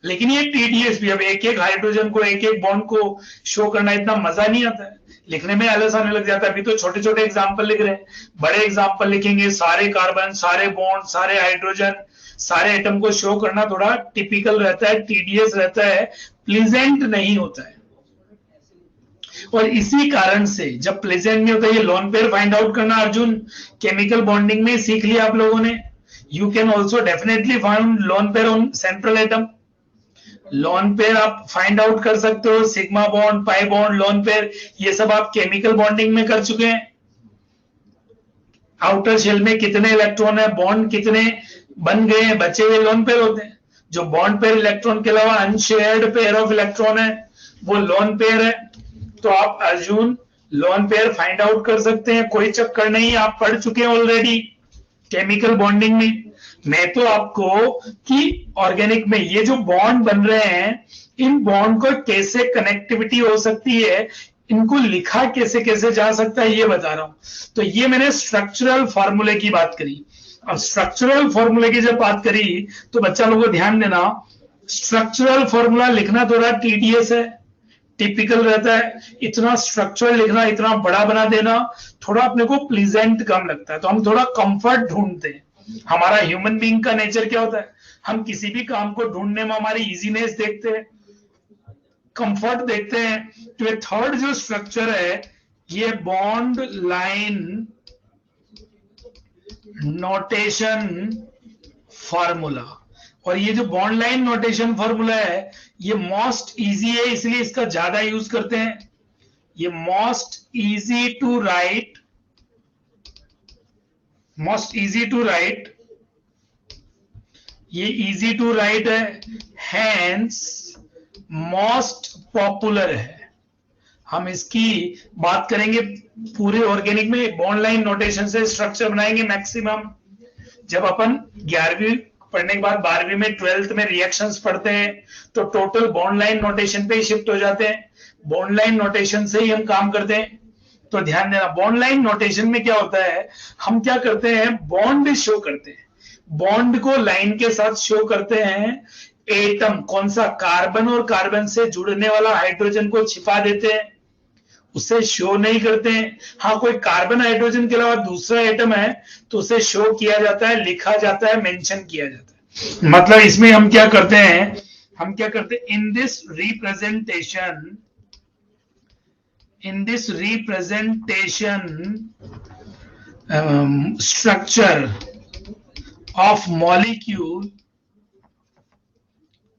लेकिन ये टीडीएस भी, अब एक एक हाइड्रोजन को एक एक बॉन्ड को शो करना इतना मजा नहीं आता है, लिखने में आलस आने लग जाता है। अभी तो छोटे छोटे एग्जाम्पल लिख रहे हैं, बड़े एग्जाम्पल लिखेंगे, सारे कार्बन सारे बॉन्ड सारे हाइड्रोजन सारे एटम को शो करना थोड़ा टिपिकल रहता है, टीडीएस रहता है, प्लीजेंट नहीं होता है। और इसी कारण से जब प्लेजेंट नहीं होता, ये लोन पेयर फाइंड आउट करना अर्जुन केमिकल बॉन्डिंग में सीख लिया आप लोगों ने। You can also definitely find lone pair on central atom, lone pair आप फाइंड आउट कर सकते हो, sigma bond pi bond lone pair, ये सब आप केमिकल बॉन्डिंग में कर चुके हैं। आउटर शेल में कितने इलेक्ट्रॉन है, बॉन्ड कितने बन गए हैं, बचे हुए लोन पेयर होते हैं। जो बॉन्ड पेयर इलेक्ट्रॉन के अलावा अनशेयर्ड पेयर ऑफ इलेक्ट्रॉन है वो लोन पेयर है। तो आप Arjun lone pair find out कर सकते हैं, कोई चक्कर नहीं, आप पढ़ चुके हैं ऑलरेडी केमिकल बॉन्डिंग में। मैं तो आपको कि ऑर्गेनिक में ये जो बॉन्ड बन रहे हैं, इन बॉन्ड को कैसे कनेक्टिविटी हो सकती है, इनको लिखा कैसे कैसे जा सकता है, ये बता रहा हूं। तो ये मैंने स्ट्रक्चरल फॉर्मूले की बात करी। अब स्ट्रक्चरल फॉर्मूले की जब बात करी तो बच्चा लोगों को ध्यान देना, स्ट्रक्चरल फॉर्मूला लिखना थोड़ा टीडीएस है, टिपिकल रहता है, इतना स्ट्रक्चर लिखना, इतना बड़ा बना देना थोड़ा अपने को प्लीजेंट कम लगता है, तो हम थोड़ा कंफर्ट ढूंढते हैं। हमारा ह्यूमन बीइंग का नेचर क्या होता है, हम किसी भी काम को ढूंढने में हमारी इजीनेस देखते हैं, कंफर्ट देखते हैं। तो ये थर्ड जो स्ट्रक्चर है, ये बॉन्ड लाइन नोटेशन फॉर्मूला, और ये जो बॉन्ड लाइन नोटेशन फॉर्मूला है ये मोस्ट इजी है, इसलिए इसका ज्यादा यूज करते हैं। ये most easy to write, most easy to write, ये इजी टू राइट है, हैंस मोस्ट पॉपुलर है। हम इसकी बात करेंगे पूरे ऑर्गेनिक में, बॉन्ड लाइन नोटेशन से स्ट्रक्चर बनाएंगे मैक्सिमम। जब अपन 11वीं पढ़ने के बाद 12वीं में 12th में रिएक्शंस पढ़ते हैं तो टोटल बॉन्ड लाइन नोटेशन पे ही शिफ्ट हो जाते हैं, बॉन्ड लाइन नोटेशन से ही हम काम करते हैं। तो ध्यान देना, बॉन्ड लाइन नोटेशन में क्या होता है, हम क्या करते हैं, बॉन्ड शो करते हैं, बॉन्ड को लाइन के साथ शो करते हैं, एटम कौन सा, कार्बन और कार्बन से जुड़ने वाला हाइड्रोजन को छिपा देते हैं, उसे शो नहीं करते हैं। हाँ, कोई कार्बन हाइड्रोजन के अलावा दूसरा एटम है तो उसे शो किया जाता है, लिखा जाता है, मेंशन किया जाता है। मतलब इसमें हम क्या करते हैं, in this structure of molecule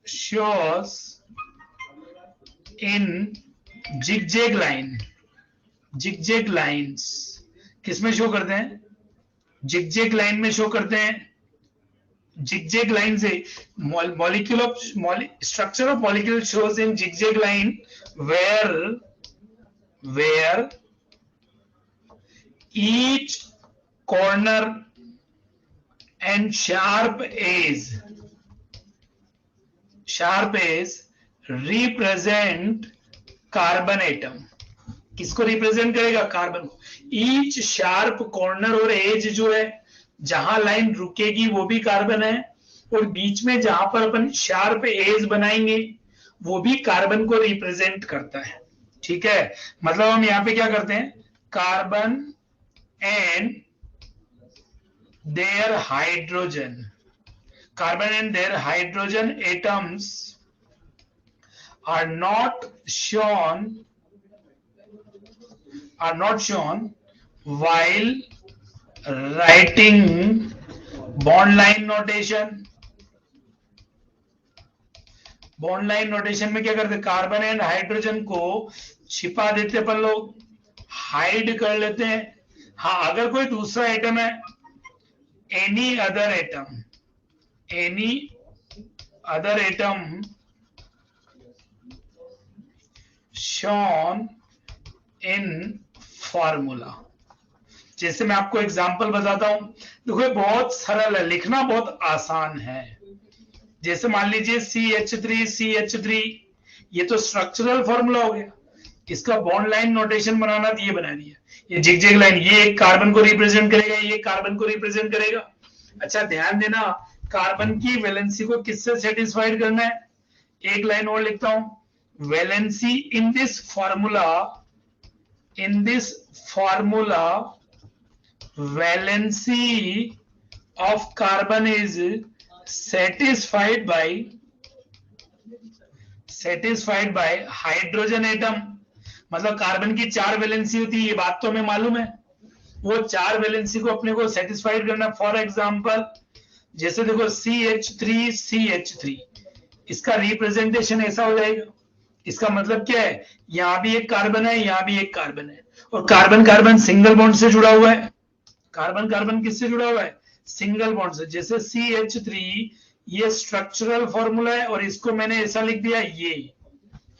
shows in zigzag line. zigzag lines किसमें शो करते हैं? zigzag line में शो करते हैं. zigzag line से molecule of structure of molecule shows in zigzag line where each corner and sharp edge represent carbon atom. किसको रिप्रेजेंट करेगा? कार्बन को. ईच शार्प कॉर्नर और एज जो है जहां लाइन रुकेगी वो भी कार्बन है, और बीच में जहां पर अपन शार्प एज बनाएंगे वो भी कार्बन को रिप्रेजेंट करता है. ठीक है, मतलब हम यहाँ पे क्या करते हैं? Carbon and their hydrogen atoms are not shown while writing bond line notation. Bond line notation में क्या करते? कार्बन एंड हाइड्रोजन को छिपा देते अपन लोग, हाइड कर लेते हैं. हाँ, अगर कोई दूसरा एटम है, any other atom shown in formula. जैसे मैं आपको एग्जांपल बताता हूं. देखो बहुत सरल है, लिखना बहुत आसान है. जैसे मान लीजिए CH3 ये तो स्ट्रक्चरल फॉर्मूला हो गया. इसका बॉन्ड लाइन नोटेशन बनाना तो ये बना दिया. ये जिगजैग लाइन, ये एक कार्बन को रिप्रेजेंट करेगा, ये कार्बन को रिप्रेजेंट करेगा. अच्छा ध्यान देना, कार्बन की वैलेंसी को किससे सेटिस्फाइड करना है? एक लाइन और लिखता हूं. valency in this formula valency of carbon is satisfied by hydrogen atom. मतलब कार्बन की 4 वैलेंसी होती है, ये बात तो हमें मालूम है. वो 4 वैलेंसी को अपने को सेटिस्फाइड करना. फॉर एग्जांपल जैसे देखो CH3 इसका रिप्रेजेंटेशन ऐसा हो जाएगा. इसका मतलब क्या है? यहां भी एक कार्बन है, यहां भी एक कार्बन है, और कार्बन सिंगल बॉन्ड से जुड़ा हुआ है. कार्बन किससे जुड़ा हुआ है? सिंगल बॉन्ड से. जैसे CH3 ये स्ट्रक्चरल फॉर्मूला है, और इसको मैंने ऐसा लिख दिया ये.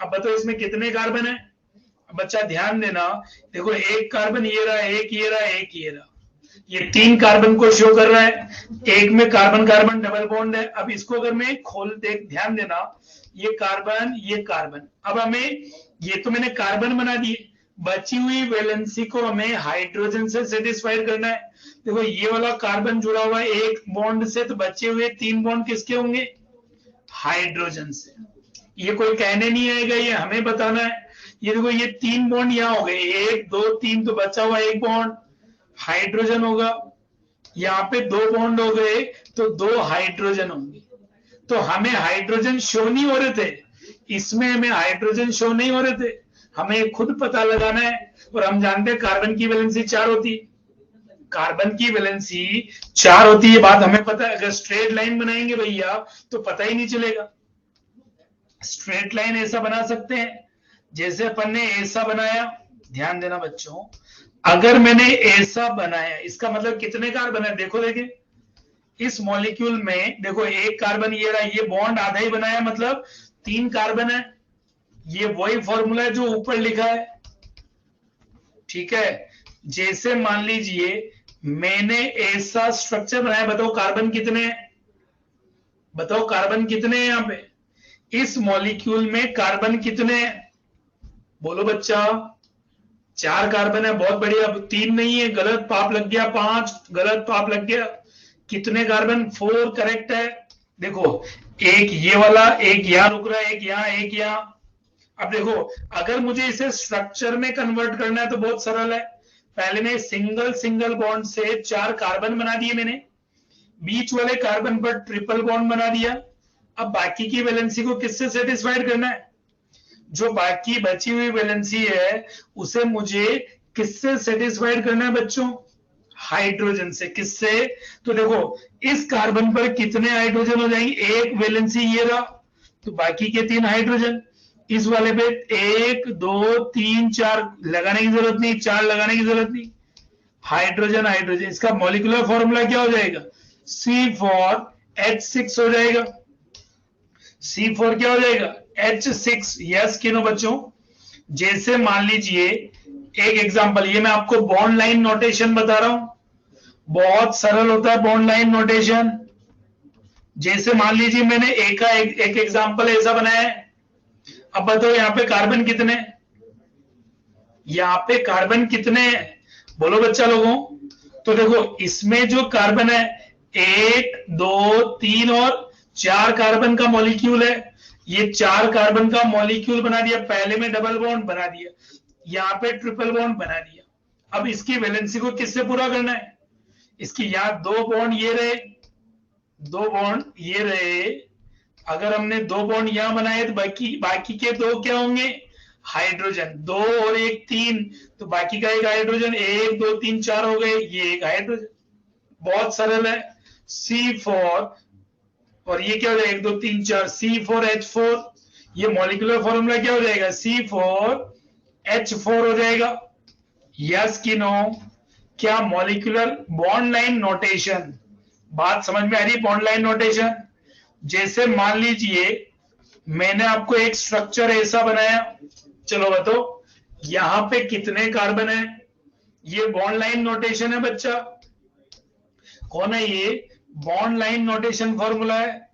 अब बताओ इसमें कितने कार्बन है? बच्चा ध्यान देना, देखो एक कार्बन ये रहा, एक ये रहा, एक ये रहा, ये 3 कार्बन को शो कर रहा है. एक में कार्बन डबल बॉन्ड है. अब इसको अगर मैं ध्यान देना, ये कार्बन. अब हमें ये तो मैंने कार्बन बना दिए, बची हुई वैलेंसी को हमें हाइड्रोजन से सेटिस्फाइड करना है. देखो ये वाला कार्बन जुड़ा हुआ है एक बॉन्ड से, तो बचे हुए 3 बॉन्ड किसके होंगे? हाइड्रोजन से. ये कोई कहने नहीं आएगा, ये हमें बताना है. ये देखो ये 3 बॉन्ड यहाँ हो गए, 1 2 3, तो बचा हुआ एक बॉन्ड हाइड्रोजन होगा. यहाँ पे 2 बॉन्ड हो गए, तो 2 हाइड्रोजन होंगे. तो हमें हाइड्रोजन शो नहीं हो रहे थे, इसमें हमें हाइड्रोजन शो नहीं हो रहे थे. हमें खुद पता लगाना है. और हम जानते हैं कार्बन की वैलेंसी 4 होती है. कार्बन की वैलेंसी 4 होती है, बात हमें पता है. अगर स्ट्रेट लाइन बनाएंगे भैया तो पता ही नहीं चलेगा. स्ट्रेट लाइन ऐसा बना सकते हैं जैसे अपन ने ऐसा बनाया. ध्यान देना बच्चों, अगर मैंने ऐसा बनाया, इसका मतलब कितने कार्बन है? देखो देखें इस मॉलिक्यूल में, देखो एक कार्बन ये रहा, ये बॉन्ड आधा ही बनाया, मतलब 3 कार्बन है. ये वही फॉर्मूला है जो ऊपर लिखा है. ठीक है, जैसे मान लीजिए मैंने ऐसा स्ट्रक्चर बनाया. बताओ कार्बन कितने हैं? बताओ कार्बन कितने हैं? यहाँ पे इस मॉलिक्यूल में कार्बन कितने हैं? बोलो बच्चा. 4 कार्बन है, बहुत बढ़िया. 3 नहीं है, गलत पाप लग गया. 5 गलत पाप लग गया. कितने कार्बन? 4 करेक्ट है. देखो एक ये वाला, एक यहां रुक रहा है, एक यहां, एक यहां. अब देखो अगर मुझे इसे स्ट्रक्चर में कन्वर्ट करना है तो बहुत सरल है. पहले मैं सिंगल बॉन्ड से 4 कार्बन बना दिए मैंने, बीच वाले कार्बन पर ट्रिपल बॉन्ड बना दिया. अब बाकी की वैलेंसी को किससे सेटिस्फाइड करना है? जो बाकी बची हुई वैलेंसी है उसे मुझे किससे सेटिस्फाइड करना है बच्चों? हाइड्रोजन से। किससे? तो देखो इस कार्बन पर कितने हाइड्रोजन हो जाएंगे, एक वैलेंसी ये रहा, तो बाकी के 3 हाइड्रोजन। इस वाले पे 1 2 3 4 लगाने की जरूरत नहीं, 4 लगाने की जरूरत नहीं। हाइड्रोजन हाइड्रोजन, इसका मॉलिक्यूलर फॉर्मूला क्या हो जाएगा, C4H6 हो जाएगा। C4 क्या हो जाएगा, H6। यस किनो बच्चों? जैसे मान लीजिए एक एग्जांपल, ये मैं आपको बॉन्ड लाइन नोटेशन बता रहा हूं, बहुत सरल होता है बॉन्ड लाइन नोटेशन। जैसे मान लीजिए मैंने एक एग्जांपल ऐसा बनाया है। अब बताओ यहाँ पे कार्बन कितने, यहाँ पे कार्बन कितने, बोलो बच्चा लोगों। तो देखो इसमें जो कार्बन है 1 2 3 और 4 कार्बन का मॉलिक्यूल है। ये 4 कार्बन का मॉलिक्यूल बना दिया, पहले में डबल बॉन्ड बना दिया, यहाँ पे ट्रिपल बॉन्ड बना दिया। अब इसकी वैलेंसी को किससे पूरा करना है, इसकी यहाँ 2 बॉन्ड ये रहे, 2 बॉन्ड ये रहे। अगर हमने 2 बॉन्ड यहां बनाए तो बाकी के 2 क्या होंगे, हाइड्रोजन। 2 और 1 3, तो बाकी का एक हाइड्रोजन, 1 2 3 4 हो गए, ये एक हाइड्रोजन। बहुत सरल है। C4 और ये क्या हो जाएगा, 1 2 3 4, C4H4। ये मॉलिक्यूलर फॉर्मूला क्या हो जाएगा, C4H4 हो जाएगा। यस कि नो? क्या मॉलिक्यूलर बॉन्ड लाइन नोटेशन, बात समझ में आ रही है? बॉन्ड लाइन नोटेशन, जैसे मान लीजिए मैंने आपको एक स्ट्रक्चर ऐसा बनाया, चलो बताओ यहां पे कितने कार्बन है, ये बॉन्ड लाइन नोटेशन है बच्चा, कौन है ये, बॉन्ड लाइन नोटेशन फॉर्मूला है।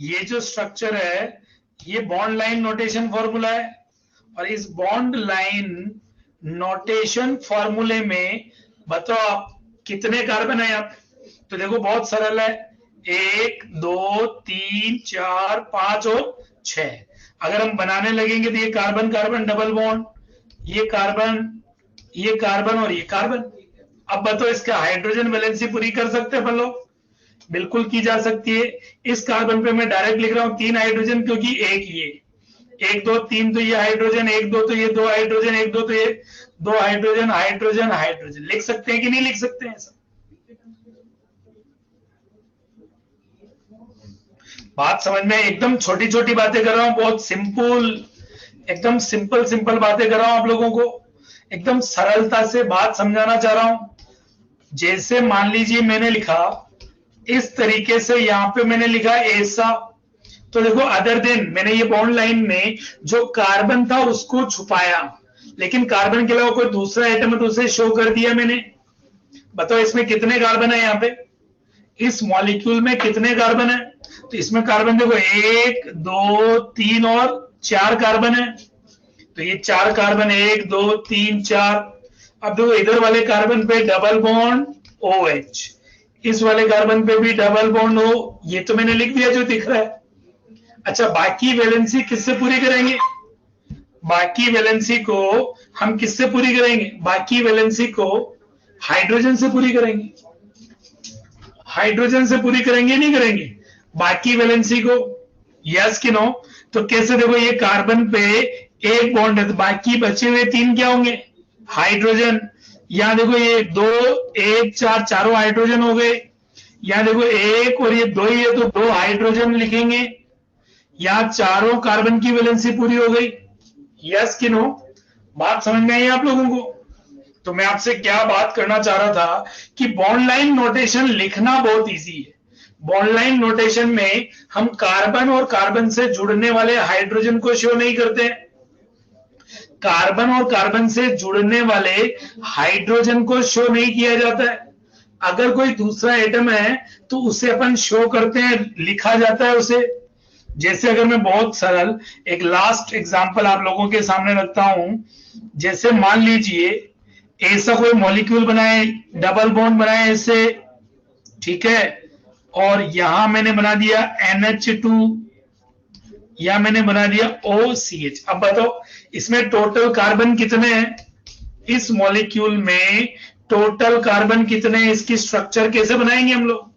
ये जो स्ट्रक्चर है ये बॉन्ड लाइन नोटेशन फॉर्मूला है। और इस बॉन्ड लाइन नोटेशन फॉर्मूले में बताओ आप कितने कार्बन है आप, तो देखो बहुत सरल है, 1 2 3 4 5 और 6। अगर हम बनाने लगेंगे तो ये कार्बन कार्बन डबल बॉन्ड, ये कार्बन और ये कार्बन। अब बताओ इसका हाइड्रोजन वैलेंसी पूरी कर सकते हैं अपन लोग, बिल्कुल की जा सकती है। इस कार्बन पे मैं डायरेक्ट लिख रहा हूं 3 हाइड्रोजन, क्योंकि एक ये 1 2 3 तो ये हाइड्रोजन, 1 2 तो ये 2 हाइड्रोजन, 1 2 तो ये 2 हाइड्रोजन, हाइड्रोजन हाइड्रोजन। लिख सकते हैं कि नहीं लिख सकते हैं ऐसा? बात समझ में? एकदम छोटी छोटी बातें कर रहा हूं, बहुत सिंपल, एकदम सिंपल बातें कर रहा हूं आप लोगों को, एकदम सरलता से बात समझाना चाह रहा हूं। जैसे मान लीजिए मैंने लिखा इस तरीके से, यहां पे मैंने लिखा ऐसा, तो देखो अदर देन मैंने ये बॉन्ड लाइन में जो कार्बन था उसको छुपाया, लेकिन कार्बन के अलावा कोई दूसरा एटम है तो उसे शो कर दिया मैंने। बताओ इसमें कितने कार्बन है, यहाँ पे इस मॉलिक्यूल में कितने कार्बन है, तो इसमें कार्बन देखो 1 2 3 और 4 कार्बन है। तो ये 4 कार्बन, 1 2 3 4। अब देखो इधर वाले कार्बन पे डबल बॉन्ड OH, इस वाले कार्बन पे भी डबल बॉन्ड O, ये तो मैंने लिख दिया जो दिख रहा है। अच्छा बाकी वैलेंसी किससे पूरी करेंगे, बाकी वैलेंसी को हम किससे पूरी करेंगे, बाकी वैलेंसी को हाइड्रोजन से पूरी करेंगे। हाइड्रोजन से पूरी करेंगे नहीं करेंगे बाकी वैलेंसी को, यस कि नो? तो कैसे, देखो ये कार्बन पे एक बॉन्ड है तो बाकी बचे हुए 3 क्या होंगे, हाइड्रोजन। यहां देखो ये 2 1 4 चारों हाइड्रोजन हो गए, यहां देखो 1 और ये 2 ही है तो 2 हाइड्रोजन लिखेंगे। यहां चारों कार्बन की वैलेंसी पूरी हो गई, यस कि नो? बात समझ में आई आप लोगों को? तो मैं आपसे क्या बात करना चाह रहा था कि बॉन्ड लाइन नोटेशन लिखना बहुत इजी है। बॉन्ड लाइन नोटेशन में हम कार्बन और कार्बन से जुड़ने वाले हाइड्रोजन को शो नहीं करते, कार्बन और कार्बन से जुड़ने वाले हाइड्रोजन को शो नहीं किया जाता है। अगर कोई दूसरा एटम है तो उसे अपन शो करते हैं, लिखा जाता है उसे। जैसे अगर मैं बहुत सरल एक लास्ट एग्जांपल आप लोगों के सामने रखता हूं, जैसे मान लीजिए ऐसा कोई मॉलिक्यूल बनाए, डबल बॉन्ड बनाए ऐसे, ठीक है, और यहां मैंने बना दिया NH2, या मैंने बना दिया OCH। अब बताओ इसमें टोटल कार्बन कितने हैं, इस मॉलिक्यूल में टोटल कार्बन कितने हैं, इसकी स्ट्रक्चर कैसे बनाएंगे हम लोग?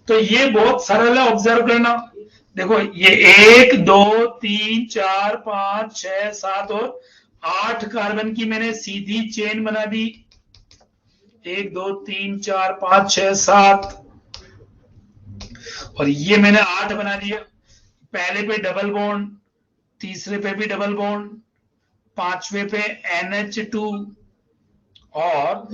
तो ये बहुत सरल है, ऑब्जर्व करना। देखो ये 1 2 3 4 5 6 7 और 8 कार्बन की मैंने सीधी चेन बना दी। 1 2 3 4 5 6 7 और ये मैंने 8 बना दिया। पहले पे डबल बॉन्ड, तीसरे पे भी डबल बॉन्ड, पांचवे पे NH2 और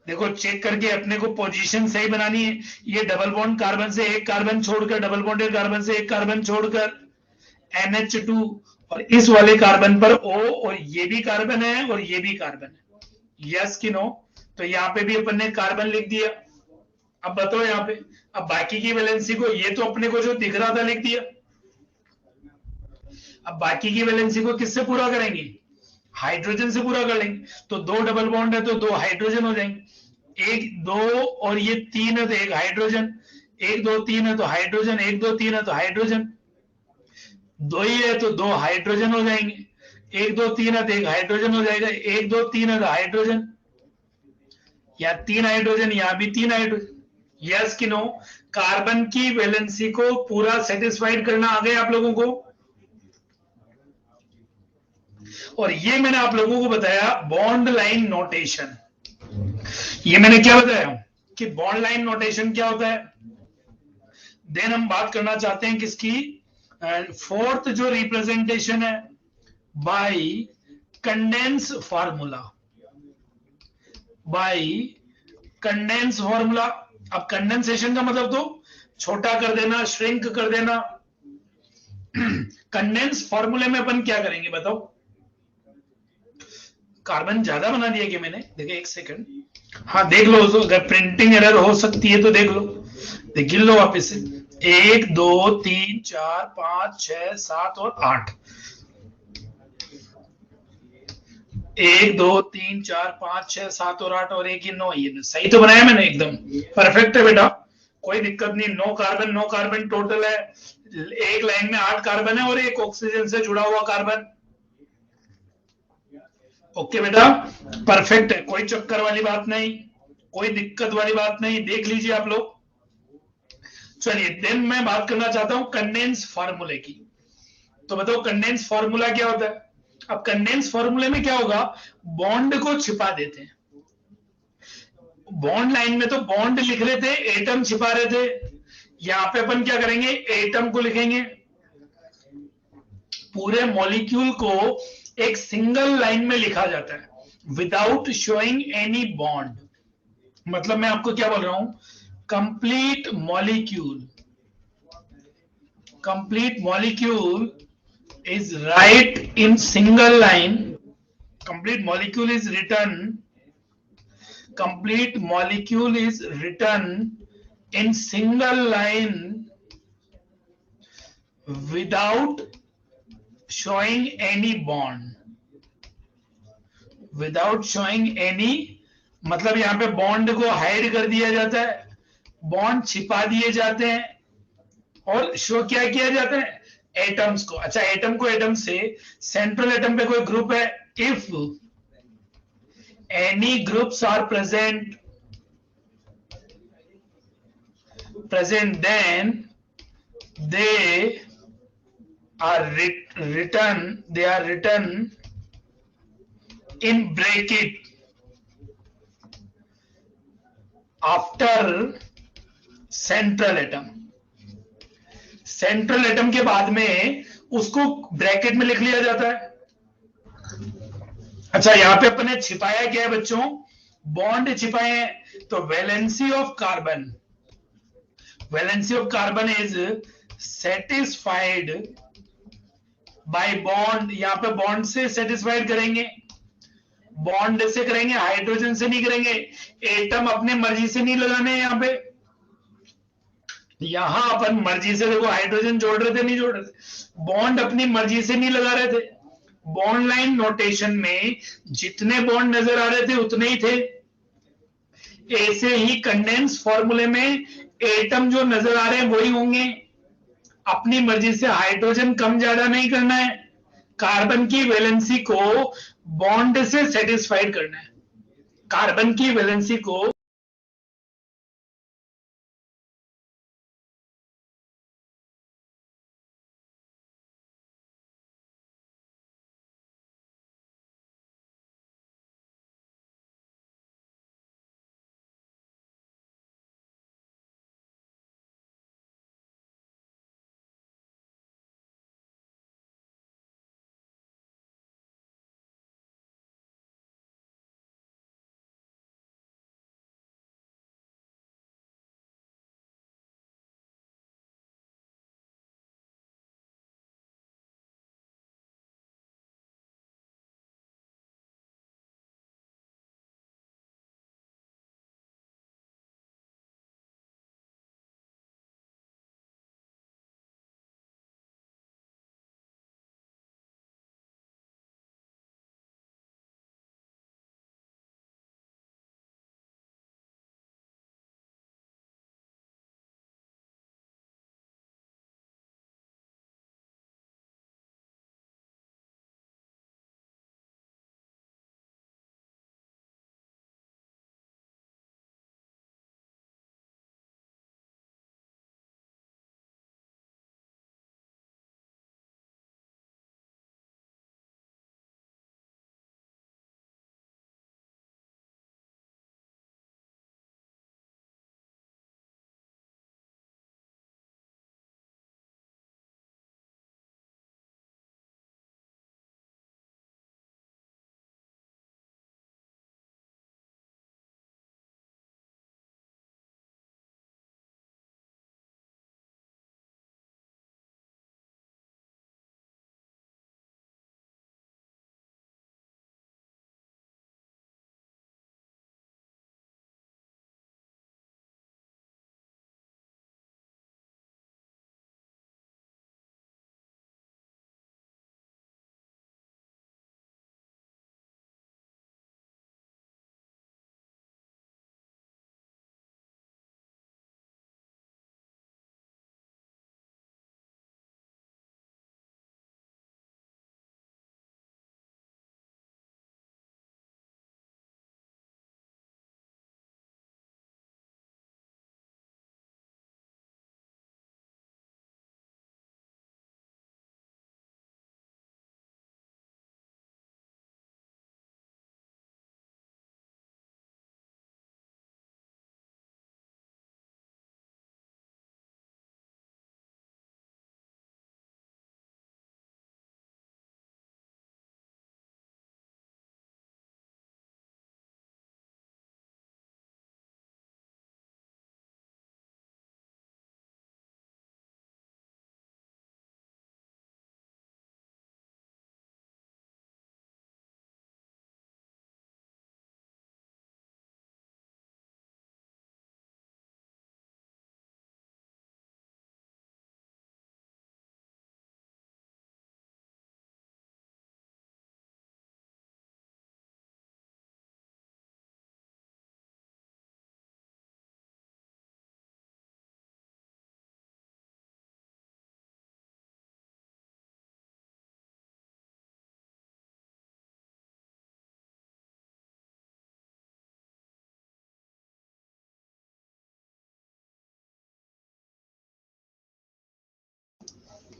देखो चेक करके अपने को पोजीशन सही बनानी है। ये डबल बॉन्ड कार्बन से एक कार्बन छोड़कर, डबल बॉन्डेड कार्बन से एक कार्बन छोड़कर NH2 और इस वाले कार्बन पर O और ये भी कार्बन है और ये भी कार्बन है। यस कि नो? तो यहाँ पे भी अपन ने कार्बन लिख दिया। अब बताओ यहाँ पे, अब बाकी की वैलेंसी को, ये तो अपने को जो दिख रहा था लिख दिया। अब बाकी की वैलेंसी को किससे पूरा करेंगे? हाइड्रोजन से पूरा कर लेंगे। तो दो डबल बॉन्ड है तो दो हाइड्रोजन हो जाएंगे। एक दो और ये तीन है तो एक हाइड्रोजन, एक दो तीन है तो हाइड्रोजन, एक दो तीन है तो हाइड्रोजन, दो ही है तो दो हाइड्रोजन हो जाएंगे। एक दो तीन है तो एक हाइड्रोजन हो जाएगा, एक दो तीन है तो हाइड्रोजन, या तीन हाइड्रोजन, यहां भी तीन हाइड्रोजन। यस कि नो? कार्बन की वैलेंसी को पूरा सेटिस्फाइड करना आ गया आप लोगों को। और ये मैंने आप लोगों को बताया बॉन्ड लाइन नोटेशन। ये मैंने क्या बताया कि बॉन्ड लाइन नोटेशन क्या होता है। देन हम बात करना चाहते हैं किसकी, फोर्थ जो रिप्रेजेंटेशन है by condense formula, by condense formula. अब कंडेंसेशन का मतलब तो छोटा कर देना, श्रिंक कर देना। कंडेंस फार्मूले में अपन क्या करेंगे बताओ? कार्बन ज्यादा बना दिया कि मैंने, देखिए एक सेकंड, हाँ देख लो, तो अगर प्रिंटिंग एरर हो सकती है तो देख लो, गिन लो वापिस से। 1 2 3 4 5 6 7 और 8, 1 2 3 4 5 6 7 और 8 और एक ही 9। ये सही तो बनाया मैंने, एकदम परफेक्ट है बेटा, कोई दिक्कत नहीं। 9 कार्बन टोटल है। एक लाइन में 8 कार्बन है और एक ऑक्सीजन से जुड़ा हुआ कार्बन। ओके बेटा, परफेक्ट है, कोई चक्कर वाली बात नहीं, कोई दिक्कत वाली बात नहीं, देख लीजिए आप लोग। चलिए देन मैं बात करना चाहता हूं कंडेंस फार्मूले की। तो बताओ कंडेंस फार्मूला क्या होता है? अब कंडेंस फार्मूले में क्या होगा, बॉन्ड को छिपा देते हैं। बॉन्ड लाइन में तो बॉन्ड लिख रहे थे, एटम छिपा रहे थे। यहां पे अपन क्या करेंगे, एटम को लिखेंगे। पूरे मॉलिक्यूल को एक सिंगल लाइन में लिखा जाता है विदाउट शोइंग एनी बॉन्ड। मतलब मैं आपको क्या बोल रहा हूं, complete molecule, complete molecule is right in single line. Complete molecule is written, complete molecule is written in single line without showing any bond, without showing any, मतलब यहां पे बॉन्ड को हाइड कर दिया जाता है, बॉन्ड छिपा दिए जाते हैं और शो क्या किया जाता है, एटम्स को। अच्छा एटम को एटम से, सेंट्रल एटम पे कोई ग्रुप है, if any groups are present then they are written in bracket after central atom। Central atom के बाद में उसको ब्रैकेट में लिख लिया जाता है। अच्छा यहां पे अपने छिपाया क्या है बच्चों, बॉन्ड छिपाए हैं। तो valency of carbon, valency of carbon is satisfied by bond. यहां पे बॉन्ड से सेटिस्फाइड करेंगे, बॉन्ड से करेंगे, हाइड्रोजन से नहीं करेंगे। एटम अपने मर्जी से नहीं लगाने यहां पे, यहां अपन मर्जी से देखो हाइड्रोजन जोड़ रहे थे नहीं जोड़ रहे थे, बॉन्ड अपनी मर्जी से नहीं लगा रहे थे। बॉन्ड लाइन नोटेशन में जितने बॉन्ड नजर आ रहे थे उतने ही थे। ऐसे ही कंडेंस फॉर्मूले में एटम जो नजर आ रहे हैं वही होंगे। अपनी मर्जी से हाइड्रोजन कम ज्यादा नहीं करना है, कार्बन की वैलेंसी को बॉन्ड से सेटिस्फाइड करना है, कार्बन की वैलेंसी को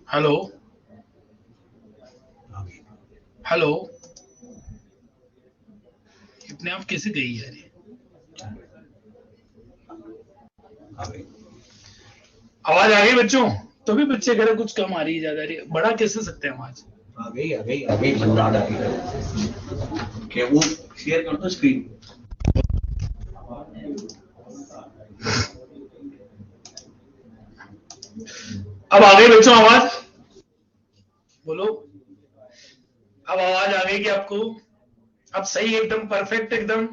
हेलो हेलो, अपने आप कैसे गई यार ये? आवाज आ गई बच्चों? तो भी बच्चे कह रहे कुछ कम आ रही है, ज्यादा आ रही है, बड़ा कैसे सकते हैं आवाज? आ गई बंदा आ गई क्या वो शेयर कर दो स्क्रीन। अब आ गई बच्चों आवाज? बोलो, अब आवाज आ गई कि आपको? अब सही, एकदम परफेक्ट एकदम?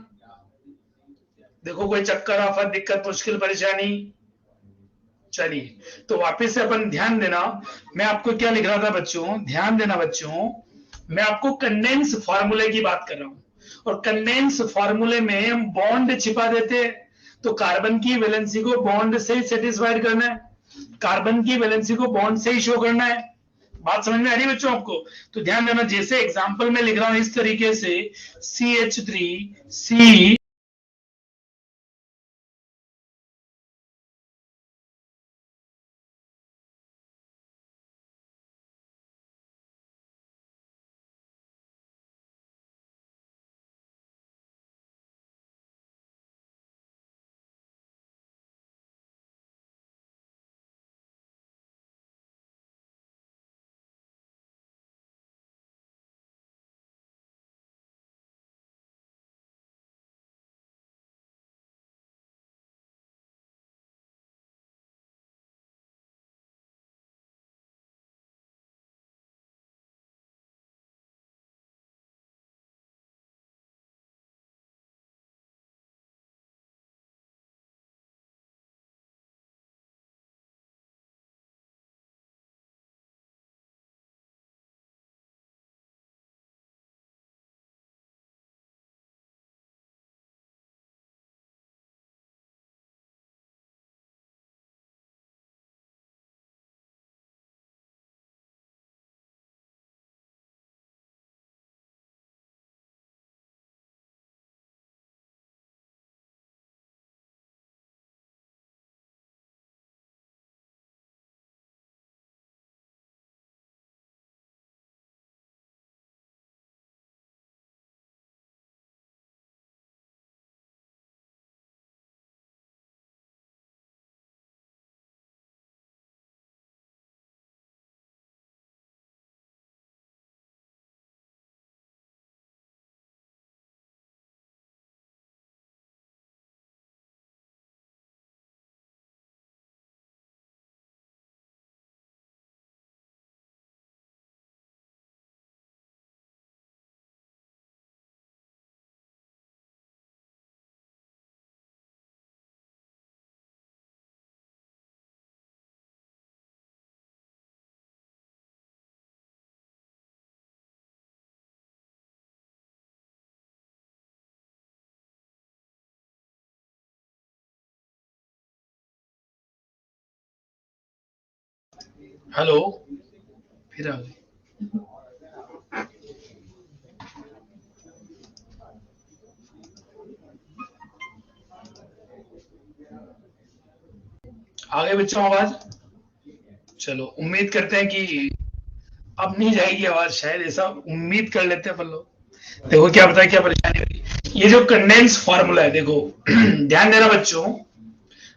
देखो कोई चक्कर आफत दिक्कत मुश्किल परेशानी? चलिए, तो वापस से अपन ध्यान देना। मैं आपको क्या लिख रहा था बच्चों, ध्यान देना बच्चों। मैं आपको कंडेंस फार्मूले की बात कर रहा हूं, और कंडेंस फार्मूले में हम बॉन्ड छिपा देते हैं। तो कार्बन की वैलेंसी को बॉन्ड से सेटिस्फाइड करना है, कार्बन की वैलेंसी को बॉन्ड से ही शो करना है। बात समझ में आ रही है बच्चों आपको? तो ध्यान देना, जैसे एग्जांपल में लिख रहा हूं इस तरीके से, CH3C। हेलो, फिर आ गई। आ गए बच्चों आवाज? चलो, उम्मीद करते हैं कि अब नहीं जाएगी आवाज, शायद ऐसा उम्मीद कर लेते हैं अपन लोग। देखो क्या पता है क्या परेशानी होगी। ये जो कंडेंस फार्मूला है, देखो ध्यान देना बच्चों,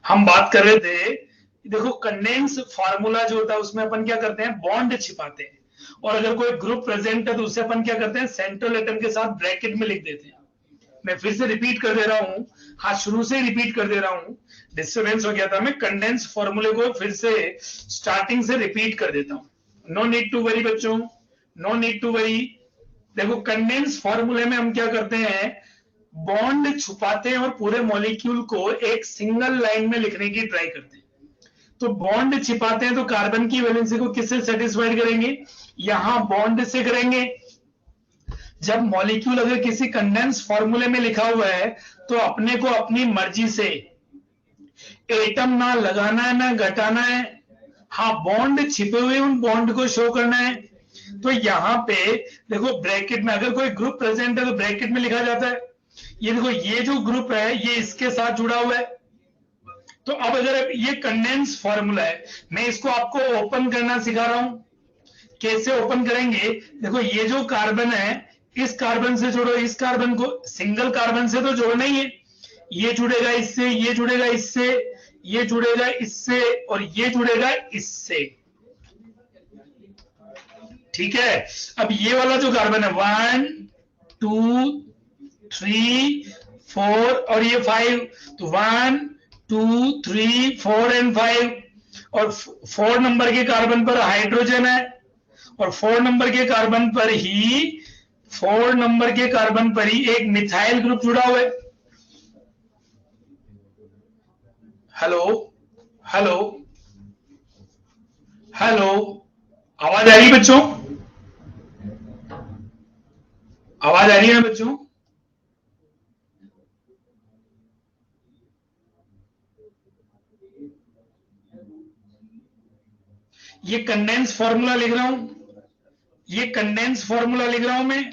हम बात कर रहे थे। देखो कंडेंस फार्मूला जो होता है उसमें अपन क्या करते हैं, बॉन्ड छिपाते हैं। और अगर कोई ग्रुप प्रेजेंट है तो उसे अपन क्या करते हैं, सेंट्रल एटम के साथ ब्रैकेट में लिख देते हैं। मैं फिर से रिपीट कर दे रहा हूं, हाँ शुरू से ही रिपीट कर दे रहा हूं, डिस्टर्बेंस हो गया था। मैं कंडेंस फॉर्मूले को फिर से स्टार्टिंग से रिपीट कर देता हूं। नो नीड टू वरी बच्चों, नो नीड टू वरी। देखो कंडेंस फॉर्मूले में हम क्या करते हैं, बॉन्ड छुपाते हैं और पूरे मॉलिक्यूल को एक सिंगल लाइन में लिखने की ट्राई करते हैं। तो बॉन्ड छिपाते हैं तो कार्बन की वैलेंसी को किससे सेटिस्फाइड करेंगे, यहां बॉन्ड से करेंगे। जब मॉलिक्यूल अगर किसी कंडेंस फॉर्मूले में लिखा हुआ है तो अपने को अपनी मर्जी से एटम ना लगाना है ना घटाना है, हाँ बॉन्ड छिपे हुए उन बॉन्ड को शो करना है। तो यहाँ पे देखो ब्रैकेट में अगर कोई ग्रुप प्रेजेंट है तो ब्रैकेट में लिखा जाता है। ये देखो ये जो ग्रुप है ये इसके साथ जुड़ा हुआ है। तो अब अगर ये कंडेंस फॉर्मूला है, मैं इसको आपको ओपन करना सिखा रहा हूं। कैसे ओपन करेंगे? देखो ये जो कार्बन है, इस कार्बन से जोड़ो, इस कार्बन को, सिंगल कार्बन से तो जोड़ना ही है। ये जुड़ेगा इससे, ये जुड़ेगा इससे, ये जुड़ेगा इससे, और ये जुड़ेगा इससे। ठीक है, अब ये वाला जो कार्बन है 1 2 3 4 और ये 5, तो 1 2 3 4 एंड 5, और 4 नंबर के कार्बन पर हाइड्रोजन है, और 4 नंबर के कार्बन पर ही 4 नंबर के कार्बन पर ही एक मिथाइल ग्रुप जुड़ा हुआ है। हेलो हेलो हेलो, आवाज आ रही है बच्चों? आवाज आ रही है ना बच्चों? ये कंडेंस फॉर्मूला लिख रहा हूं, ये कंडेंस फॉर्मूला लिख रहा हूं मैं।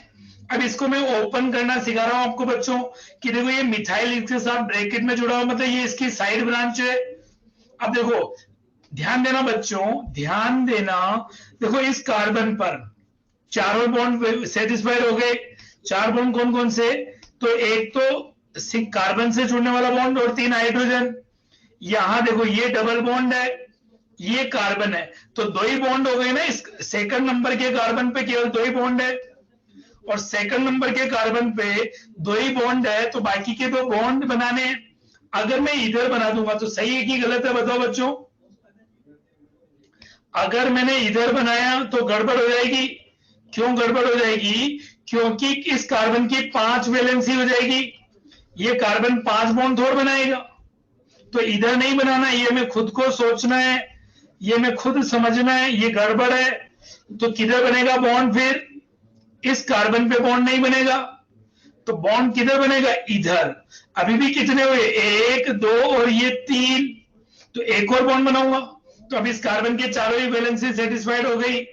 अब इसको मैं ओपन करना सिखा रहा हूं आपको बच्चों, कि देखो ये मिथाइल इसके साथ ब्रैकेट में जुड़ा हुआ, मतलब ये इसकी साइड ब्रांच है। अब देखो ध्यान देना बच्चों, ध्यान देना, देखो इस कार्बन पर चारों बॉन्ड सेटिस्फाइड हो गए। 4 बॉन्ड कौन कौन से? तो एक तो कार्बन से जुड़ने वाला बॉन्ड और 3 हाइड्रोजन। यहां देखो ये डबल बॉन्ड है, ये कार्बन है, तो 2 ही बॉन्ड हो गए ना। इस सेकंड नंबर के कार्बन पे केवल 2 ही बॉन्ड है, और सेकंड नंबर के कार्बन पे 2 ही बॉन्ड है, तो बाकी के 2 बॉन्ड बनाने हैं। अगर मैं इधर बना दूंगा तो सही है कि गलत है, बताओ बच्चों? अगर मैंने इधर बनाया तो गड़बड़ हो जाएगी। क्यों गड़बड़ हो जाएगी? क्योंकि इस कार्बन की 5 वैलेंसी हो जाएगी, ये कार्बन 5 बॉन्ड थोड़ बनाएगा। तो इधर नहीं बनाना, ये मैं खुद को सोचना है, ये मैं खुद समझना है, ये गड़बड़ है। तो किधर बनेगा बॉन्ड? फिर इस कार्बन पे बॉन्ड नहीं बनेगा, तो बॉन्ड किधर बनेगा? इधर। अभी भी कितने हुए? 1 2 और ये 3, तो एक और बॉन्ड बनाऊंगा। तो अब इस कार्बन के चारों ही वैलेंसी सेटिस्फाइड हो गई,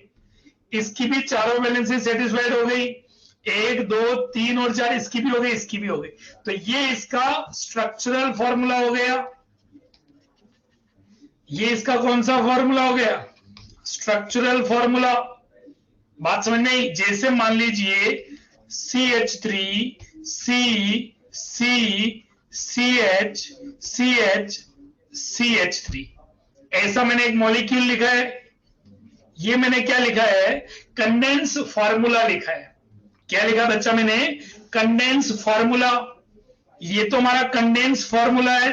इसकी भी चारों वैलेंसी सेटिस्फाइड हो गई, 1 2 3 और 4, इसकी भी हो गई, इसकी भी हो गई। तो ये इसका स्ट्रक्चरल फॉर्मूला हो गया। ये इसका कौन सा फॉर्मूला हो गया? Structural formula. बात समझ में आई? जैसे मान लीजिए CH3 C C CH CH CH3, ऐसा मैंने एक मॉलिक्यूल लिखा है। ये मैंने क्या लिखा है? कंडेंस फॉर्मूला लिखा है। क्या लिखा बच्चा मैंने? Condense formula. ये तो हमारा कंडेंस फॉर्मूला है।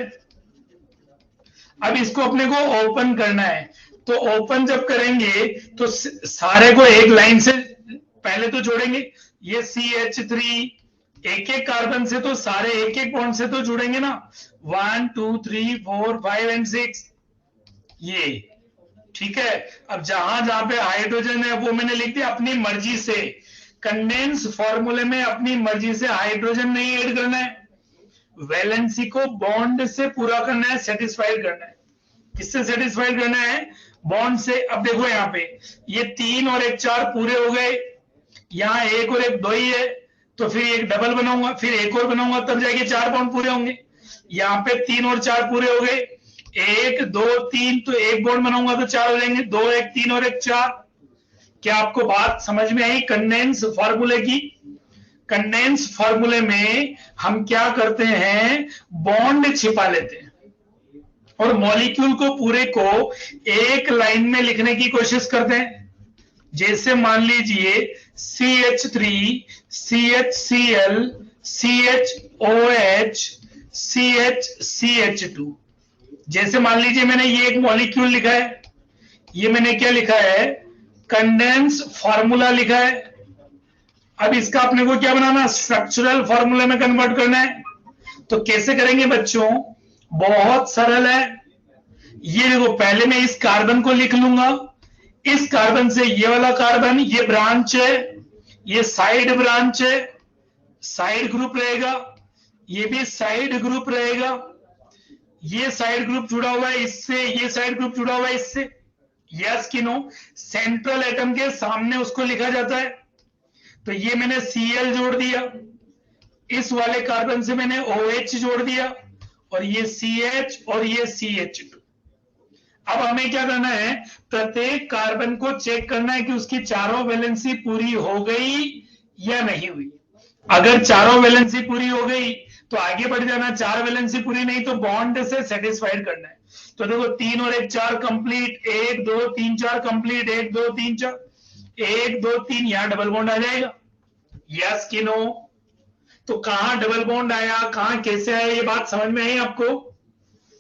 अब इसको अपने को ओपन करना है, तो ओपन जब करेंगे तो सारे को एक लाइन से पहले तो जोड़ेंगे। ये CH3 एक एक कार्बन से तो सारे एक एक बॉन्ड से तो जुड़ेंगे ना, 1 2 3 4 5 एंड 6, ये ठीक है। अब जहां जहां पे हाइड्रोजन है वो मैंने लिख दिया अपनी मर्जी से। कंडेंस फॉर्मूले में अपनी मर्जी से हाइड्रोजन नहीं ऐड करना है, वैलेंसी को बॉन्ड से पूरा करना है, सेटिस्फाइड करना है। किससे सेटिस्फाइड करना है? बॉन्ड से। अब देखो यहाँ पे ये 3 और 1 4 पूरे हो गए, यहाँ 1 और 1 2 ही है, तो फिर एक डबल बनाऊंगा, फिर एक और बनाऊंगा, तब जाके 4 बॉन्ड पूरे होंगे। यहाँ पे 3 और 4 पूरे हो गए, 1 2 3, तो एक बॉन्ड बनाऊंगा तो 4 हो जाएंगे, 2 1 3 और 1 4। क्या आपको बात समझ में आई कंडेंस फॉर्मूले की? कंडेंस फॉर्मूले में हम क्या करते हैं? बॉन्ड छिपा लेते हैं और मॉलिक्यूल को पूरे को एक लाइन में लिखने की कोशिश करते हैं। जैसे मान लीजिए CH3 CHCl CHOH CH2। जैसे मान लीजिए मैंने ये एक मॉलिक्यूल लिखा है, ये मैंने क्या लिखा है? कंडेंस फॉर्मूला लिखा है। अब इसका अपने को क्या बनाना? स्ट्रक्चरल फॉर्मूले में कन्वर्ट करना है। तो कैसे करेंगे बच्चों? बहुत सरल है। ये देखो, पहले मैं इस कार्बन को लिख लूंगा, इस कार्बन से ये वाला कार्बन, ये ब्रांच है, ये साइड ब्रांच है, साइड ग्रुप रहेगा, ये भी साइड ग्रुप रहेगा, ये साइड ग्रुप जुड़ा हुआ है इससे, ये साइड ग्रुप जुड़ा हुआ है इससे। यस कि नो? सेंट्रल एटम के सामने उसको लिखा जाता है। तो ये मैंने Cl जोड़ दिया, इस वाले कार्बन से मैंने OH जोड़ दिया, और ये CH और ये CH2। अब हमें क्या करना है, प्रत्येक कार्बन को चेक करना है कि उसकी चारों वैलेंसी पूरी हो गई या नहीं हुई। अगर चारों वैलेंसी पूरी हो गई तो आगे बढ़ जाना, 4 वैलेंसी पूरी नहीं तो बॉन्ड से सेटिस्फाइड करना है। तो देखो 3 और 1 4 कंप्लीट, 1 2 3 4 कंप्लीट, 1 2 3 4, 1 2 3, यहां डबल बॉन्ड आ जाएगा। यस कि नो? तो कहां डबल बॉन्ड आया, कहां कैसे आया, ये बात समझ में आई आपको?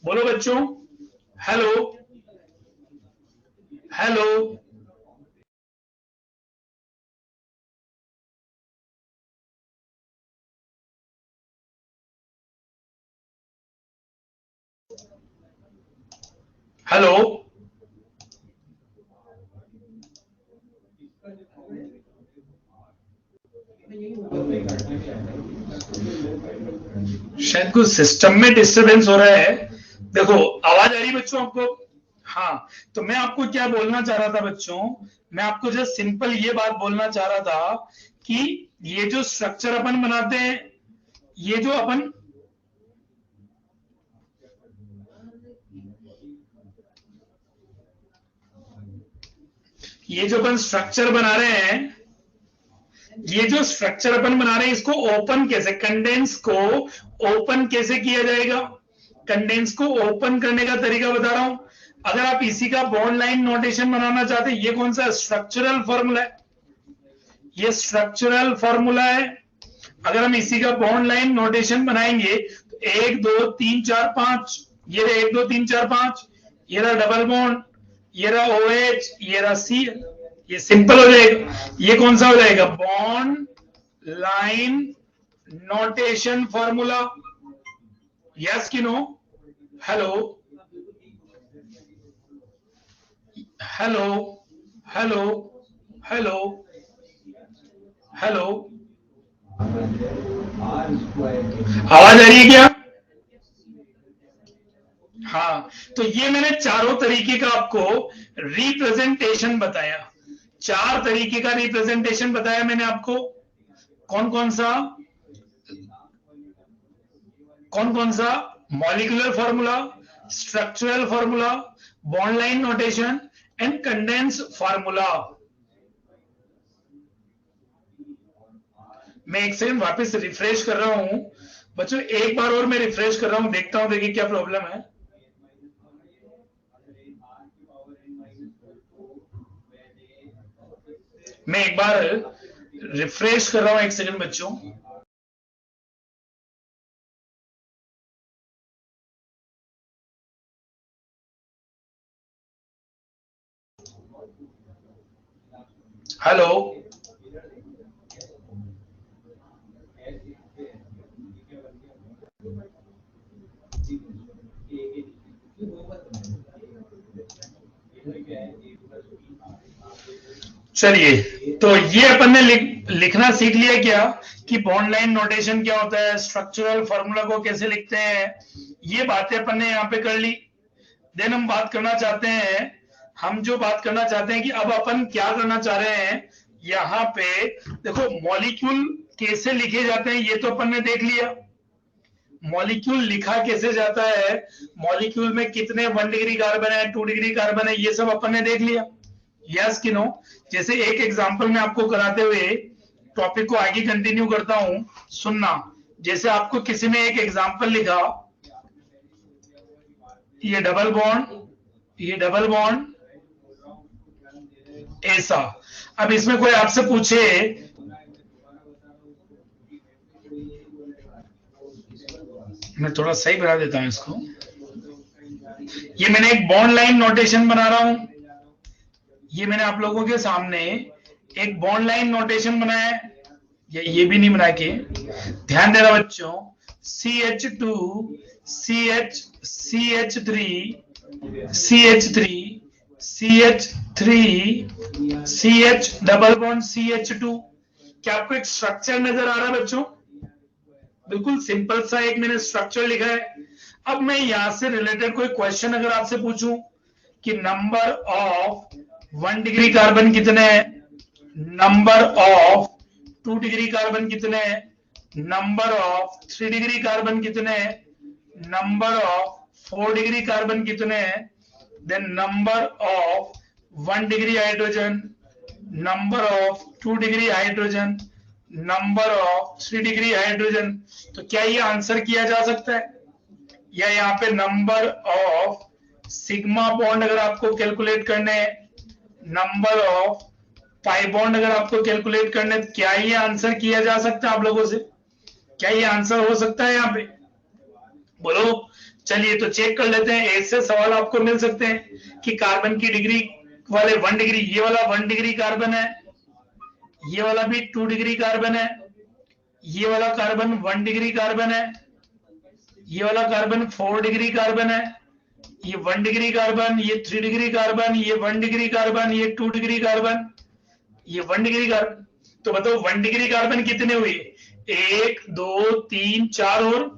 बोलो बच्चों, हेलो हेलो। हेलो, शायद कुछ सिस्टम में डिस्टरबेंस हो रहा है। देखो आवाज आ रही बच्चों आपको? हाँ, तो मैं आपको क्या बोलना चाह रहा था बच्चों, मैं आपको जस्ट सिंपल ये बात बोलना चाह रहा था कि ये जो स्ट्रक्चर अपन बनाते हैं, ये जो अपन स्ट्रक्चर बना रहे हैं, ये जो स्ट्रक्चर अपन बना रहे हैं, इसको ओपन कैसे, कंडेंस को ओपन कैसे किया जाएगा? कंडेंस को ओपन करने का तरीका बता रहा हूं। अगर आप इसी का बॉन्ड लाइन नोटेशन बनाना चाहते हैं, ये कौन सा स्ट्रक्चरल फॉर्मूला है, ये स्ट्रक्चरल फॉर्मूला है। अगर हम इसी का बॉन्ड लाइन नोटेशन बनाएंगे तो 1 2 3 4 5, ये रहा 1 2 3 4 5, ये रहा डबल बॉन्ड, ये रहा OH, ये रहा C, ये सिंपल हो जाएगा। ये कौन सा हो जाएगा, bond line notation formula. Yes कि no? Hello hello hello hello hello, आवाज आ रही है क्या? हाँ, तो ये मैंने चारों तरीके का आपको रिप्रेजेंटेशन बताया, 4 तरीके का रिप्रेजेंटेशन बताया मैंने आपको। कौन कौन सा, कौन कौन सा? Molecular formula, structural formula, bond line notation and condense formula. मैं एक सेकंड वापस रिफ्रेश कर रहा हूं बच्चों, एक बार और मैं रिफ्रेश कर रहा हूं, देखता हूं देखिए क्या प्रॉब्लम है। मैं एक बार रिफ्रेश कर रहा हूं, एक सेकंड बच्चों। हेलो चलिए, तो ये अपन ने लिखना सीख लिया क्या कि बॉन्ड लाइन नोटेशन क्या होता है, स्ट्रक्चरल फॉर्मूला को कैसे लिखते हैं, ये बातें अपन ने यहाँ पे कर ली। देन हम बात करना चाहते हैं, हम जो बात करना चाहते हैं कि अब अपन क्या करना चाह रहे हैं, यहाँ पे देखो मॉलिक्यूल कैसे लिखे जाते हैं ये तो अपन ने देख लिया। मॉलिक्यूल लिखा कैसे जाता है, मॉलिक्यूल में कितने 1 डिग्री कार्बन है, 2 डिग्री कार्बन है, ये सब अपन ने देख लिया। यस कि नो? जैसे एक एग्जांपल में आपको कराते हुए टॉपिक को आगे कंटिन्यू करता हूं, सुनना। जैसे आपको किसी ने एक एग्जांपल लिखा, ये डबल बॉन्ड, ये डबल बॉन्ड, ऐसा। अब इसमें कोई आपसे पूछे, मैं थोड़ा सही बना देता हूं इसको, ये मैंने एक बॉन्ड लाइन नोटेशन बना रहा हूं, ये मैंने आप लोगों के सामने एक बॉन्ड लाइन नोटेशन बनाया है, ये भी नहीं बना के, ध्यान देना बच्चों, CH2 CH CH3 CH3 CH3 CH double bond CH2। क्या आपको एक स्ट्रक्चर नजर आ रहा है बच्चों? बिल्कुल सिंपल सा एक मैंने स्ट्रक्चर लिखा है। अब मैं यहां से रिलेटेड कोई क्वेश्चन अगर आपसे पूछूं कि नंबर ऑफ 1 डिग्री कार्बन कितने हैं, नंबर ऑफ 2 डिग्री कार्बन कितने हैं, नंबर ऑफ 3 डिग्री कार्बन कितने हैं, नंबर ऑफ 4 डिग्री कार्बन कितने हैं, then number of 1 degree hydrogen, number of 2 degree hydrogen, number of 3 degree hydrogen। तो क्या ये आंसर किया जा सकता है? या यहाँ पे नंबर ऑफ सिग्मा बॉन्ड अगर आपको कैलकुलेट करने हैं, नंबर ऑफ पाई बॉन्ड अगर आपको कैलकुलेट करने, क्या ये आंसर किया जा सकता है आप लोगों से? क्या ये आंसर हो सकता है यहाँ पे? बोलो। चलिए तो चेक कर लेते हैं। ऐसे सवाल आपको मिल सकते हैं कि कार्बन की डिग्री वाले 1 डिग्री, ये वाला 1 डिग्री कार्बन है, ये वाला भी 2 डिग्री कार्बन है, ये वाला कार्बन 1 डिग्री कार्बन है, ये वाला कार्बन 4 डिग्री कार्बन है, ये 1 डिग्री कार्बन, ये 3 डिग्री कार्बन, ये 1 डिग्री कार्बन, ये 2 डिग्री कार्बन, ये 1 डिग्री कार्बन। तो बताओ 1 डिग्री कार्बन कितने हुए? 1 2 3 4 और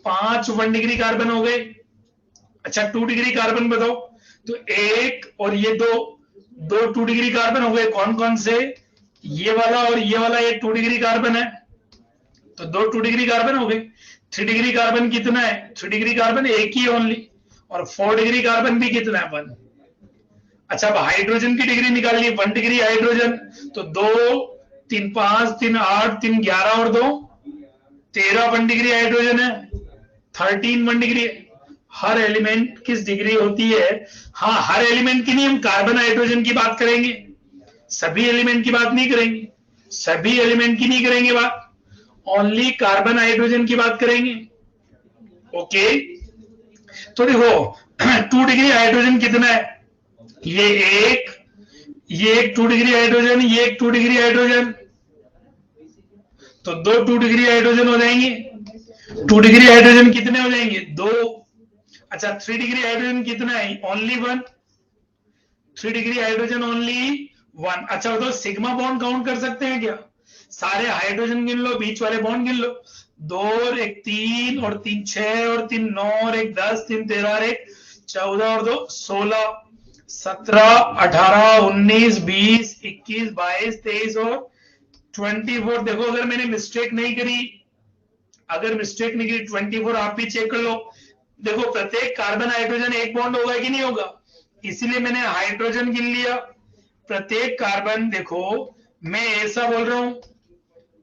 5 1 डिग्री कार्बन हो गए। अच्छा 2 डिग्री कार्बन बताओ। तो एक और ये दो 2 डिग्री कार्बन हो गए। कौन कौन से? ये वाला और ये वाला, ये 2 डिग्री कार्बन है, तो 2 डिग्री कार्बन हो गए। 3 डिग्री कार्बन कितना है? 3 डिग्री कार्बन एक ही ओनली। और 4 डिग्री कार्बन भी कितना है? 1। अच्छा अब हाइड्रोजन की डिग्री निकाल ली, 1 डिग्री हाइड्रोजन, तो 2 3 5 3 8 3 11 और 2 13 1 डिग्री हाइड्रोजन है, 13 1 डिग्री। हर एलिमेंट किस डिग्री होती है? हाँ हर एलिमेंट की नहीं, हम कार्बन हाइड्रोजन की बात करेंगे, सभी एलिमेंट की बात नहीं करेंगे, सभी एलिमेंट की नहीं करेंगे बात, ओनली कार्बन हाइड्रोजन की बात करेंगे। ओके तो देखो 2 डिग्री हाइड्रोजन कितना है? ये एक 2 डिग्री हाइड्रोजन, ये एक 2 डिग्री हाइड्रोजन, तो 2 डिग्री हाइड्रोजन हो जाएंगे। 2 डिग्री हाइड्रोजन कितने हो जाएंगे? 2। अच्छा 3 डिग्री हाइड्रोजन कितना है? ओनली 1। 3 degree hydrogen only 1। अच्छा बताओ सिग्मा बॉन्ड काउंट कर सकते हैं क्या? सारे हाइड्रोजन गिन लो, बीच वाले बॉन्ड गिन लो। 2 और 1 3 और 3 6 और 3 9 और 1 10 3 13 और 1 14 और 2 16 17 18 19 20 21 22 23 और 24। देखो अगर मैंने मिस्टेक नहीं करी, अगर मिस्टेक नहीं करी 24 आप भी चेक कर लो। देखो प्रत्येक कार्बन हाइड्रोजन एक बॉन्ड होगा कि नहीं होगा? इसीलिए मैंने हाइड्रोजन गिन लिया। प्रत्येक कार्बन देखो मैं ऐसा बोल रहा हूं,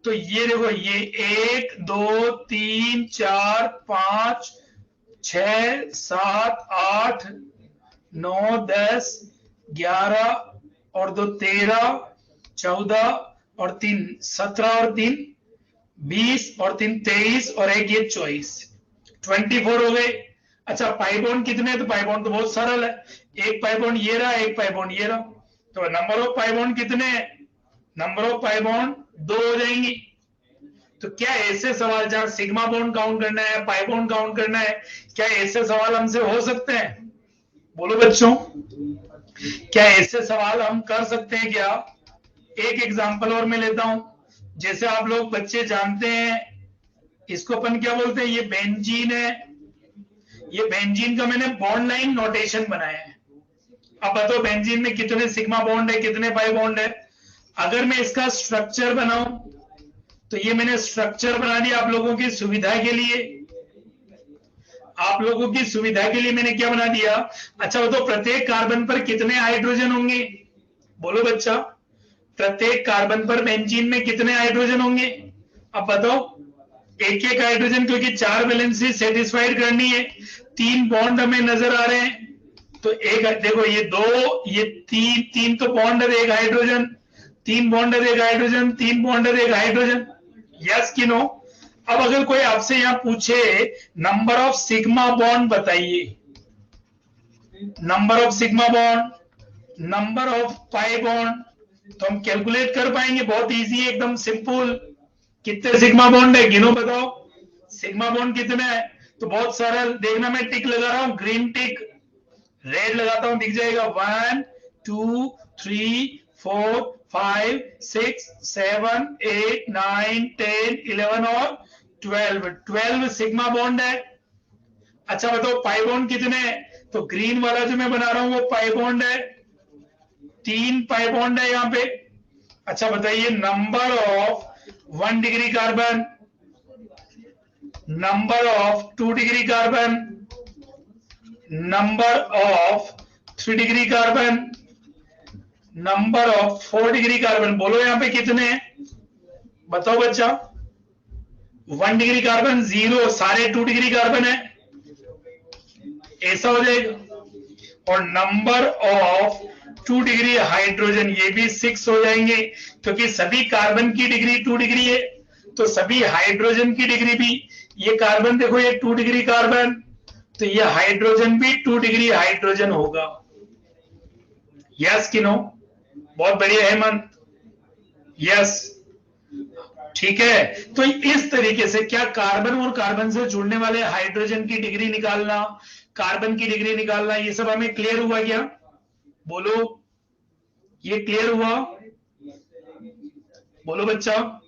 तो ये देखो ये 1 2 3 4 5 6 7 8 9 10 11 और 2 13 14 और 3 17 और 3 20 और 3 23 और 1 ये 24 24 हो गए। अच्छा पाई बॉन्ड कितने हैं? तो पाई बॉन्ड तो बहुत सरल है, एक पाई बॉन्ड ये रहा, एक पाई बॉन्ड ये रहा, तो नंबर ऑफ पाई बॉन्ड कितने हैं? नंबर ऑफ पाई बॉन्ड 2 हो जाएंगी। तो क्या ऐसे सवाल जहां सिग्मा बॉन्ड काउंट करना है, पाई बॉन्ड काउंट करना है, क्या ऐसे सवाल हमसे हो सकते हैं? बोलो बच्चों, क्या ऐसे सवाल हम कर सकते हैं क्या? एक एग्जांपल और मैं लेता हूं। जैसे आप लोग बच्चे जानते हैं, इसको अपन क्या बोलते हैं? ये बेंजीन है, ये बेंजीन का मैंने बॉन्ड लाइन नोटेशन बनाया है। अब बताओ बेंजीन में कितने सिग्मा बॉन्ड है, कितने पाई बॉन्ड है? अगर मैं इसका स्ट्रक्चर बनाऊं, तो ये मैंने स्ट्रक्चर बना दिया आप लोगों की सुविधा के लिए। आप लोगों की सुविधा के लिए मैंने क्या बना दिया? अच्छा बताओ प्रत्येक कार्बन पर कितने हाइड्रोजन होंगे? बोलो बच्चा, प्रत्येक कार्बन पर बेंजीन में कितने हाइड्रोजन होंगे? अब बताओ। एक एक हाइड्रोजन, क्योंकि 4 वैलेंसी सेटिस्फाइड करनी है, 3 बॉन्ड हमें नजर आ रहे हैं, तो एक देखो ये 2 ये 3 तो बॉन्ड है, एक हाइड्रोजन, 3 बॉन्ड है, एक हाइड्रोजन, 3 बॉन्ड है, एक हाइड्रोजन। यस कि नो? अब अगर कोई आपसे यहां पूछे नंबर ऑफ सिग्मा बॉन्ड बताइए, number of sigma bond, number of pi bond, तो हम कैलकुलेट कर पाएंगे? बहुत इजी है, एकदम सिंपल। कितने सिग्मा बॉन्ड है गिनो, बताओ सिग्मा बॉन्ड कितने हैं? तो बहुत सरल, देखना मैं टिक लगा रहा हूं, ग्रीन टिक, रेड लगाता हूं दिख जाएगा। 1 2 3 4 5 6 7 8 9 10 11 और 12 सिग्मा बॉन्ड है। अच्छा बताओ पाई बॉन्ड कितने हैं? तो ग्रीन वाला जो मैं बना रहा हूं वो पाई बॉन्ड है, 3 पाई बॉन्ड है यहां पे। अच्छा बताइए number of 1 degree carbon, number of 2 degree carbon, number of 3 degree carbon, number of 4 degree carbon. बोलो यहां पे कितने हैं, बताओ बच्चा। 1 डिग्री कार्बन 0, सारे 2 डिग्री कार्बन है, ऐसा हो जाएगा। और नंबर ऑफ 2 डिग्री हाइड्रोजन, ये भी 6 हो जाएंगे, क्योंकि सभी कार्बन की डिग्री 2 डिग्री है, तो सभी हाइड्रोजन की डिग्री भी, ये कार्बन देखो ये 2 डिग्री कार्बन, तो ये हाइड्रोजन भी 2 डिग्री हाइड्रोजन होगा। यस कि नो? बहुत बढ़िया हेमंत, यस, ठीक है। तो इस तरीके से क्या कार्बन और कार्बन से जुड़ने वाले हाइड्रोजन की डिग्री निकालना, कार्बन की डिग्री निकालना, ये सब हमें क्लियर हुआ क्या? बोलो, ये क्लियर हुआ? बोलो बच्चा,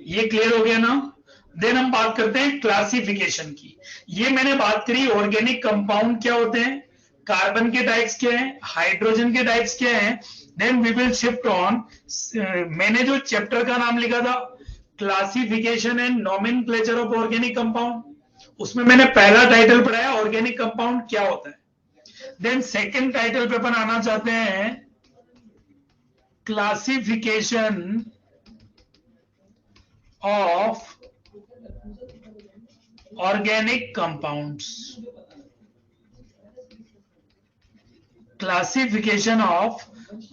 ये क्लियर हो गया ना? देन हम बात करते हैं क्लासिफिकेशन की। ये मैंने बात करी ऑर्गेनिक कंपाउंड क्या होते हैं, कार्बन के टाइप्स क्या हैं, हाइड्रोजन के टाइप्स क्या हैं। Then we will shift on, मैंने जो चैप्टर का नाम लिखा था classification and nomenclature of organic compound, उसमें मैंने पहला टाइटल पढ़ाया ऑर्गेनिक कंपाउंड क्या होता है। देन सेकंड टाइटल पे अपन आना चाहते हैं classification of organic compounds, classification of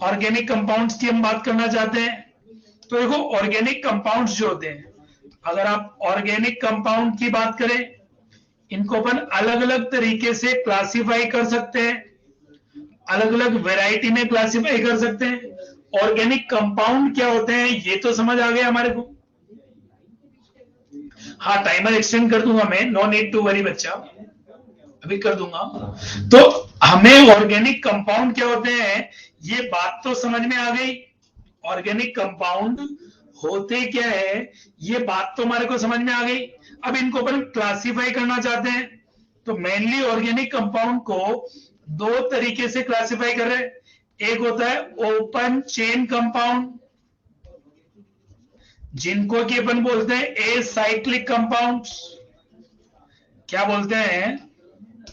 organic compounds की हम बात करना चाहते हैं। तो देखो ऑर्गेनिक कंपाउंड्स जो होते हैं, अगर आप ऑर्गेनिक कंपाउंड की बात करें, इनको अपन अलग अलग तरीके से क्लासिफाई कर सकते हैं, अलग अलग वैरायटी में क्लासिफाई कर सकते हैं। ऑर्गेनिक कंपाउंड क्या होते हैं ये तो समझ आ गया हमारे को। हाँ, टाइमर एक्सटेंड कर दूंगा मैं, नो नीड टू वरी बच्चा, अभी कर दूंगा। तो हमें ऑर्गेनिक कंपाउंड क्या होते हैं ये बात तो समझ में आ गई, ऑर्गेनिक कंपाउंड होते क्या है ये बात तो हमारे को समझ में आ गई। अब इनको अपन क्लासिफाई करना चाहते हैं, तो मेनली ऑर्गेनिक कंपाउंड को दो तरीके से क्लासिफाई कर रहे हैं। एक होता है ओपन चेन कंपाउंड, जिनको कि अपन बोलते हैं एसाइक्लिक कंपाउंड्स। क्या बोलते हैं?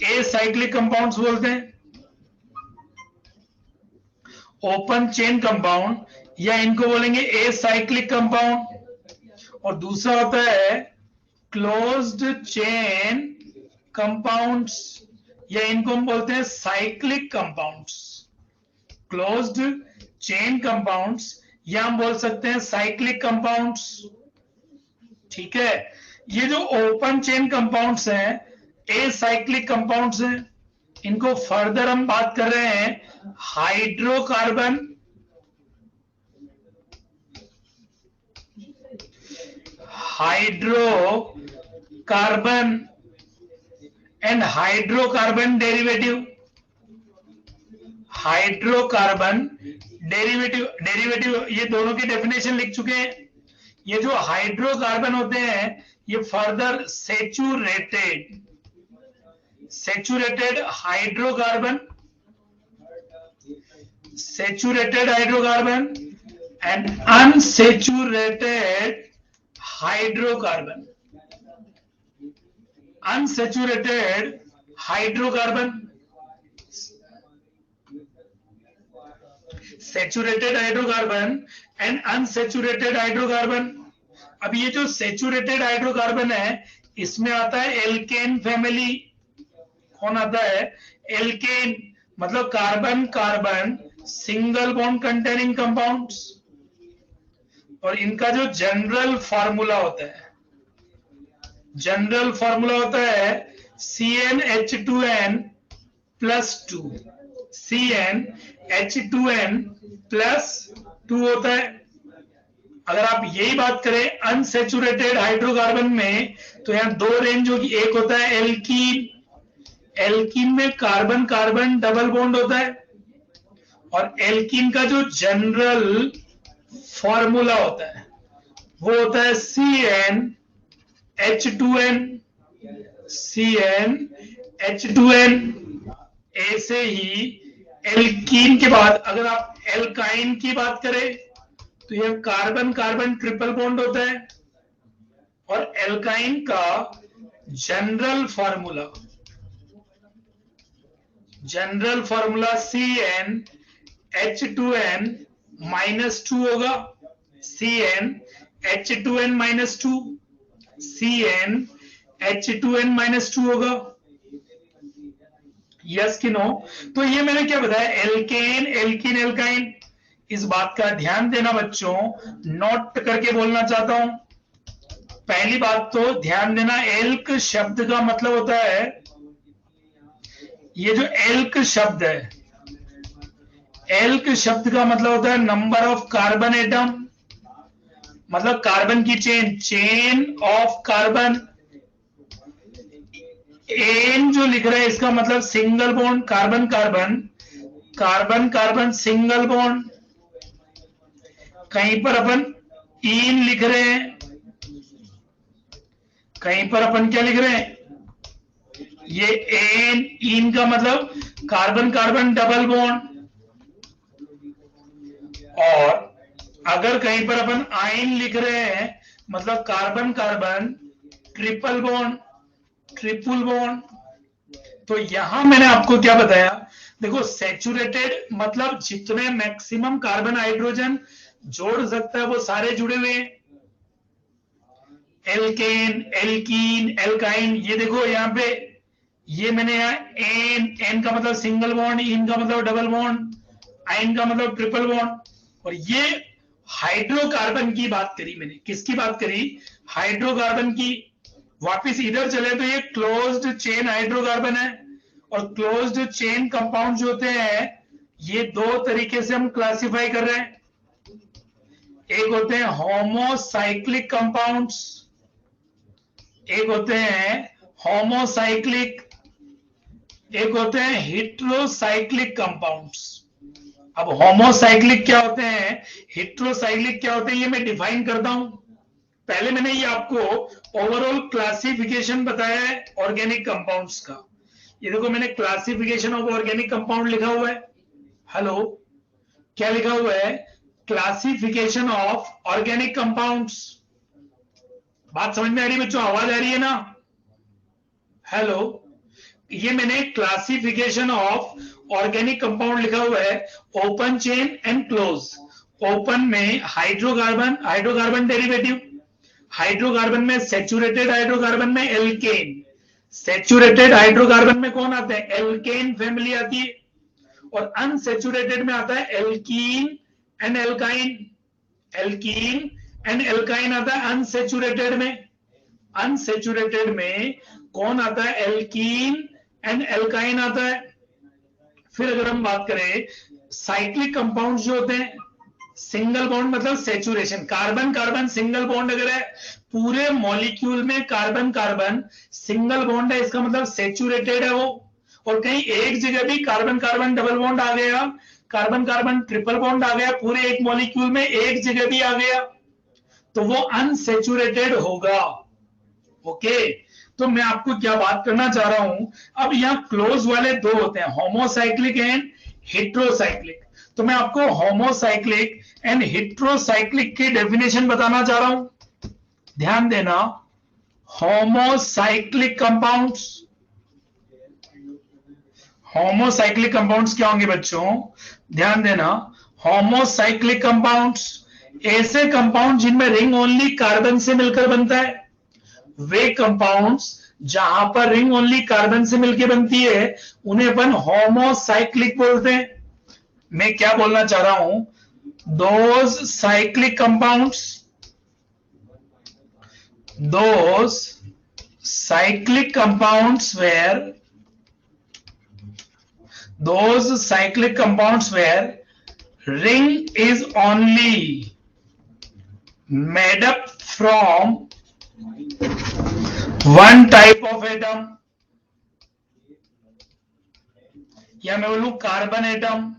एसाइक्लिक कंपाउंड्स बोलते हैं, ओपन चेन कंपाउंड, या इनको बोलेंगे एसाइक्लिक कंपाउंड। और दूसरा होता है क्लोज्ड चेन कंपाउंड्स, या इनको हम बोलते हैं cyclic compounds. Closed chain compounds या हम बोल सकते हैं साइक्लिक कंपाउंड्स, ठीक है। ये जो ओपन चेन कंपाउंड्स हैं, एसाइक्लिक कंपाउंड्स हैं, इनको फर्दर हम बात कर रहे हैं hydrocarbon, hydrocarbon and hydrocarbon derivative. Hydrocarbon derivative ये दोनों की डेफिनेशन लिख चुके हैं। ये जो हाइड्रोकार्बन होते हैं ये further saturated hydrocarbon and unsaturated hydrocarbon. Unsaturated hydrocarbon, saturated hydrocarbon and unsaturated hydrocarbon. अब ये जो सेचुरेटेड हाइड्रोकार्बन है इसमें आता है एल्केन फैमिली। कौन आता है? एल्केन, मतलब carbon carbon single bond containing compounds. और इनका जो जनरल फार्मूला होता है, जनरल फार्मूला होता है CnH2n प्लस 2, CnH2n प्लस 2 होता है। अगर आप यही बात करें अनसेचुरेटेड हाइड्रोकार्बन में, तो यहां दो रेंज होगी। एक होता है एल्कीन, एल्कीन में कार्बन कार्बन डबल बॉन्ड होता है, और एल्कीन का जो जनरल फॉर्मूला होता है वो होता है CnH2n। CnH2n। ऐसे ही एल्कीन के बाद अगर आप एल्काइन की बात करें तो यह कार्बन कार्बन ट्रिपल बॉन्ड होता है, और एल्काइन का जनरल जनरल फॉर्मूला CnH2n -2 होगा, CnH2n -2, CnH2n -2 होगा, यस कि नो? तो ये मैंने क्या बताया, एल्केन एल्कीन एल्काइन। इस बात का ध्यान देना बच्चों, नोट करके बोलना चाहता हूं। पहली बात तो ध्यान देना, एल्क शब्द का मतलब होता है, ये जो एल्क शब्द है, एल्क शब्द का मतलब होता है नंबर ऑफ कार्बन एटम, मतलब कार्बन की chain, chain of carbon. N जो लिख रहे हैं इसका मतलब single bond, carbon carbon, carbon carbon single bond. कहीं पर अपन इन लिख रहे हैं, कहीं पर अपन क्या लिख रहे हैं, ये एन, इन का मतलब कार्बन कार्बन डबल बॉन्ड। और अगर कहीं पर अपन आइन लिख रहे हैं, मतलब carbon carbon triple bond, triple bond. तो यहां मैंने आपको क्या बताया, देखो सैचुरेटेड मतलब जितने मैक्सिमम कार्बन हाइड्रोजन जोड़ सकता है वो सारे जुड़े हुए हैं। एल्केन एल्कीन एल्काइन, ये देखो यहाँ पे, ये मैंने यहाँ एन का मतलब सिंगल बॉन्ड, इन का मतलब डबल बॉन्ड, आइन का मतलब ट्रिपल बॉन्ड। और ये हाइड्रोकार्बन की बात करी मैंने, किसकी बात करी, हाइड्रोकार्बन की। वापिस इधर चले तो ये क्लोज्ड चेन हाइड्रोकार्बन है। और क्लोज्ड चेन कंपाउंड जो होते हैं, ये दो तरीके से हम क्लासिफाई कर रहे हैं। एक होते हैं होमोसाइक्लिक कंपाउंड्स, एक होते हैं होमोसाइक्लिक, एक होते हैं हेट्रोसाइक्लिक कंपाउंड्स। अब होमोसाइक्लिक क्या होते हैं, हेट्रोसाइक्लिक क्या होते हैं, ये मैं डिफाइन करता हूं। पहले मैंने ये आपको ओवरऑल क्लासिफिकेशन बताया है ऑर्गेनिक कंपाउंड्स का। ये देखो मैंने क्लासिफिकेशन ऑफ ऑर्गेनिक कंपाउंड लिखा हुआ है। हेलो, क्या लिखा हुआ है, क्लासिफिकेशन ऑफ ऑर्गेनिक कंपाउंड्स। बात समझ में आ रही है बच्चों, आवाज आ रही है ना? हेलो, ये मैंने क्लासिफिकेशन ऑफ ऑर्गेनिक कंपाउंड लिखा हुआ है, open chain and close. Open में हाइड्रोकार्बन, हाइड्रोकार्बन डेरिवेटिव, हाइड्रोकार्बन में सैचुरेटेड हाइड्रोकार्बन में एल्केन, सैचुरेटेड हाइड्रोकार्बन में कौन आता है, एल्केन फैमिली आती है। और अनसैचुरेटेड में आता है alkene and alkyne, alkene and alkyne आता है अनसैचुरेटेड में। अनसैचुरेटेड में कौन आता है, एल्कीन एंड एल्काइन आता है। फिर अगर हम बात करें साइक्लिक कंपाउंड जो होते हैं, सिंगल बॉन्ड मतलब saturation, carbon carbon single bond अगर है, पूरे मॉलिक्यूल में कार्बन कार्बन सिंगल बॉन्ड है, इसका मतलब सैचुरेटेड है वो। और कहीं एक जगह भी कार्बन कार्बन डबल बॉन्ड आ गया, कार्बन कार्बन ट्रिपल बॉन्ड आ गया, पूरे एक मॉलिक्यूल में एक जगह भी आ गया, तो वो अनसैचुरेटेड होगा। ओके, तो मैं आपको क्या बात करना चाह रहा हूं, अब यहां क्लोज वाले दो होते हैं, होमोसाइक्लिक एंड हेट्रोसाइक्लिक। तो मैं आपको होमोसाइक्लिक एंड हेट्रोसाइक्लिक की डेफिनेशन बताना चाह रहा हूं, ध्यान देना। होमोसाइक्लिक कंपाउंड्स, होमोसाइक्लिक कंपाउंड्स क्या होंगे बच्चों, ध्यान देना। होमोसाइक्लिक कंपाउंड्स ऐसे कंपाउंड जिनमें रिंग ओनली कार्बन से मिलकर बनता है, वे कंपाउंड्स जहां पर रिंग ओनली कार्बन से मिलकर बनती है उन्हें अपन होमोसाइक्लिक बोलते हैं। मैं क्या बोलना चाह रहा हूं, those cyclic compounds, those cyclic compounds where, those cyclic compounds where ring is only made up from one type of atom, या मैं बोलूं carbon atom,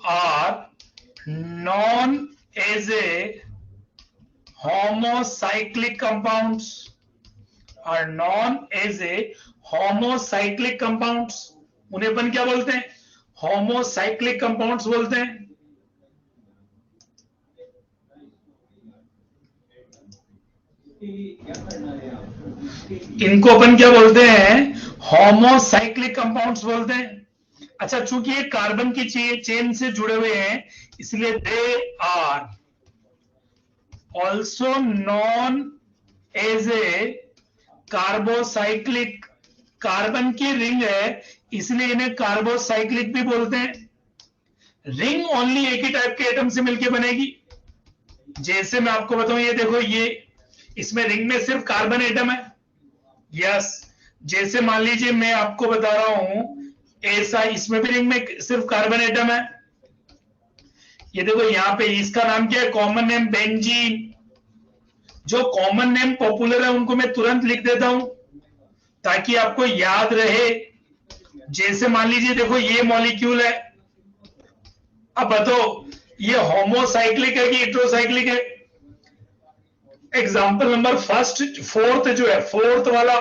are known as a homocyclic compounds, are known as a homocyclic compounds। उन्हें अपन क्या बोलते हैं, होमोसाइक्लिक कंपाउंड्स बोलते हैं। इनको अपन क्या बोलते हैं, होमोसाइक्लिक कंपाउंड्स बोलते हैं। अच्छा, चूंकि ये कार्बन की चेन से जुड़े हुए हैं, इसलिए they are also known as a carbocyclic. Carbon की रिंग है, इसलिए इन्हें कार्बोसाइक्लिक भी बोलते हैं। रिंग ओनली एक ही टाइप के एटम से मिलकर बनेगी। जैसे मैं आपको बताऊं, ये देखो, ये इसमें रिंग में सिर्फ कार्बन एटम है। यस, जैसे मान लीजिए मैं आपको बता रहा हूं, ऐसा इसमें भी रिंग में सिर्फ कार्बन एटम है। ये देखो यहां पे, इसका नाम क्या है, कॉमन नेम बेंजीन। जो कॉमन नेम पॉपुलर है उनको मैं तुरंत लिख देता हूं ताकि आपको याद रहे। जैसे मान लीजिए, देखो ये मॉलिक्यूल है। अब बताओ ये होमोसाइक्लिक है कि हेटेरोसाइक्लिक है? एग्जाम्पल नंबर फर्स्ट, फोर्थ जो है, फोर्थ वाला,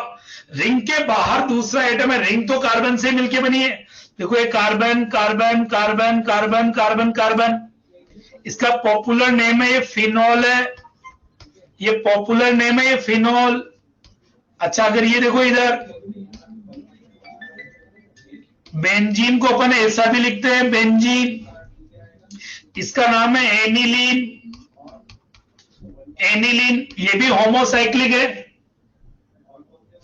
रिंग के बाहर दूसरा एटम है। रिंग तो कार्बन से मिलके बनी है। देखो ये carbon carbon carbon carbon carbon carbon, इसका पॉपुलर नेम है, ये फिनॉल है। ये पॉपुलर नेम है, ये फिनॉल। अच्छा, अगर ये देखो इधर, बेंजीन को अपन ऐसा भी लिखते हैं, बेंजीन। इसका नाम है एनिलीन। एनिलीन ये भी होमोसाइक्लिक है।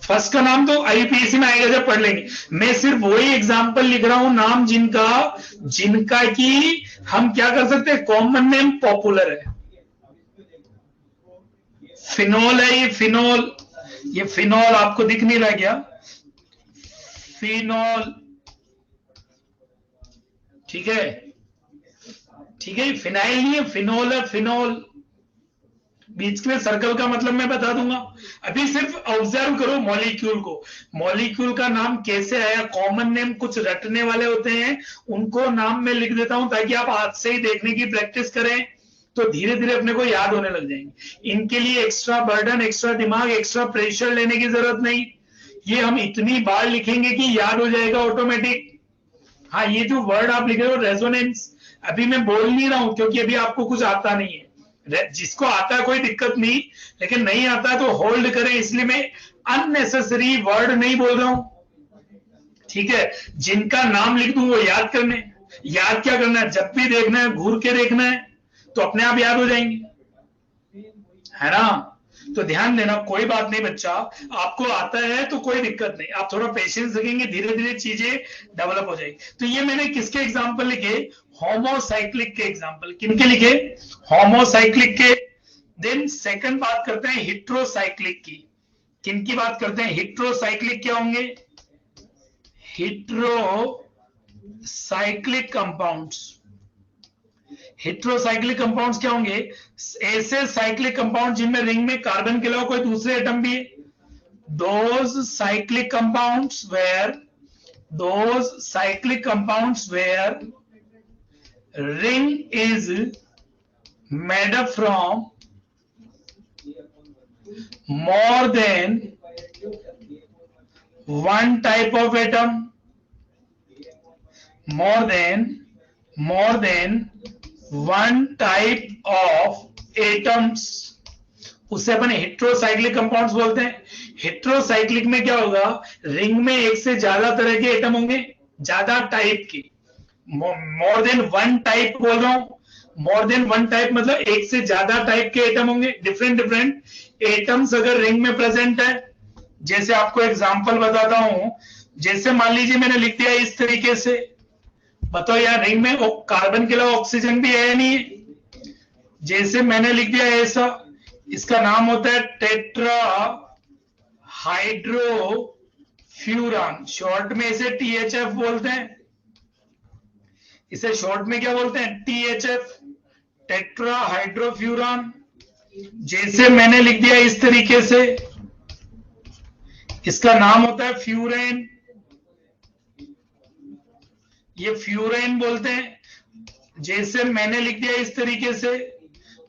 फर्स्ट का नाम तो आईपीएससी में आएगा, जब पढ़ लेंगे। मैं सिर्फ वही एग्जांपल लिख रहा हूं, नाम जिनका की हम क्या कर सकते हैं, कॉमन नेम पॉपुलर है। फिनॉल है ये, फिनॉल। ये फिनॉल आपको दिख नहीं रहा क्या? फिनॉल, ठीक है, ठीक है। फिनाइल नहीं है, फिनॉल है, फिनॉल। बीच में सर्कल का मतलब मैं बता दूंगा। अभी सिर्फ ऑब्जर्व करो मॉलिक्यूल को। मॉलिक्यूल का नाम कैसे आया, कॉमन नेम कुछ रटने वाले होते हैं, उनको नाम में लिख देता हूं ताकि आप आज से ही देखने की प्रैक्टिस करें, तो धीरे धीरे अपने को याद होने लग जाएंगे। इनके लिए एक्स्ट्रा बर्डन, एक्स्ट्रा दिमाग, एक्स्ट्रा प्रेशर लेने की जरूरत नहीं। ये हम इतनी बार लिखेंगे कि याद हो जाएगा ऑटोमेटिक। हाँ, ये जो वर्ड आप लिख रहे हो रेजोनेंस, अभी मैं बोल नहीं रहा हूं क्योंकि अभी आपको कुछ आता नहीं है। जिसको आता है कोई दिक्कत नहीं, लेकिन नहीं आता है तो होल्ड करें, इसलिए मैं अननेसेसरी वर्ड नहीं बोल रहा हूं, ठीक है। जिनका नाम लिख दूं वो याद करने, याद क्या करना है, जब भी देखना है घूर के देखना है, तो अपने आप याद हो जाएंगे, है ना। तो ध्यान देना, कोई बात नहीं बच्चा, आपको आता है तो कोई दिक्कत नहीं, आप थोड़ा पेशेंस रखेंगे, धीरे धीरे चीजें डेवलप हो जाएगी। तो ये मैंने किसके एग्जांपल लिखे, होमोसाइक्लिक के एग्जांपल। किनके लिखे, होमोसाइक्लिक के। देन सेकंड बात करते हैं हेटेरोसाइक्लिक की। किनकी बात करते हैं, हेटेरोसाइक्लिक क्या होंगे, हेटेरोसाइक्लिक कंपाउंड्स। हेटेरोसाइक्लिक कंपाउंड्स क्या होंगे, ऐसे साइक्लिक कंपाउंड जिनमें रिंग में कार्बन के अलावा कोई दूसरे एटम भी है। those cyclic compounds where ring is made up from more than one type of atom, more than one type of atoms, उसे अपन हेटेरोसाइक्लिक कंपाउंड्स बोलते हैं। हेटेरोसाइक्लिक में क्या होगा, रिंग में एक से ज्यादा तरह के एटम होंगे, ज्यादा टाइप के। मोर देन वन टाइप बोल रहा हूं, मोर देन वन टाइप मतलब एक से ज्यादा टाइप के एटम होंगे, डिफरेंट डिफरेंट एटम्स अगर रिंग में प्रेजेंट है। जैसे आपको एग्जांपल बताता हूं, जैसे मान लीजिए मैंने लिख दिया इस तरीके से, बताओ यार रिंग में कार्बन के अलावा ऑक्सीजन भी है या नहीं है? जैसे मैंने लिख दिया ऐसा, इसका नाम होता है टेट्रा हाइड्रोफ्यूरान, शॉर्ट में इसे THF बोलते हैं। इसे शॉर्ट में क्या बोलते हैं, THF, टेट्रा हाइड्रोफ्यूरान। जैसे मैंने लिख दिया इस तरीके से, इसका नाम होता है फ्यूरेन, ये फ्यूरेन बोलते हैं। जैसे मैंने लिख दिया इस तरीके से,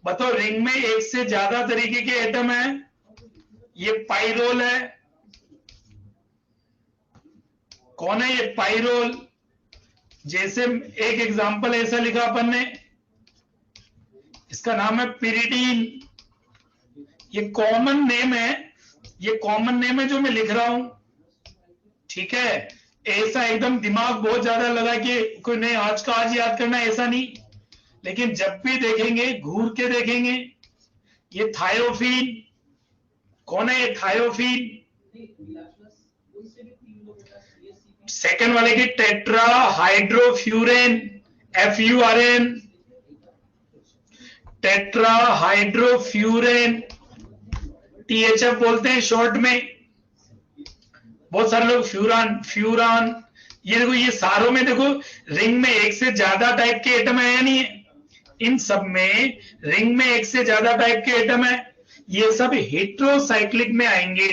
बताओ रिंग में एक से ज्यादा तरीके के एटम है, ये पाइरोल है। कौन है ये, पाइरोल। जैसे एक एग्जांपल ऐसा लिखा अपन ने, इसका नाम है पिरिडीन, ये कॉमन नेम है ये कॉमन नेम है जो मैं लिख रहा हूं, ठीक है। ऐसा एकदम दिमाग बहुत ज्यादा लगा कि कोई नहीं आज का आज याद करना, ऐसा नहीं। लेकिन जब भी देखेंगे घूर के देखेंगे। ये थायोफीन, कौन है ये थायोफीन? सेकंड वाले की टेट्रा हाइड्रोफ्यूरेन, FURN, टेट्रा हाइड्रोफ्यूरेन, THF बोलते हैं शॉर्ट में। बहुत सारे लोग फ्यूरान फ्यूरान। ये देखो, ये सारों में देखो रिंग में एक से ज्यादा टाइप के एटम है या नहीं है? इन सब में रिंग में एक से ज्यादा टाइप के एटम है। ये सब हेट्रोसाइक्लिक में आएंगे।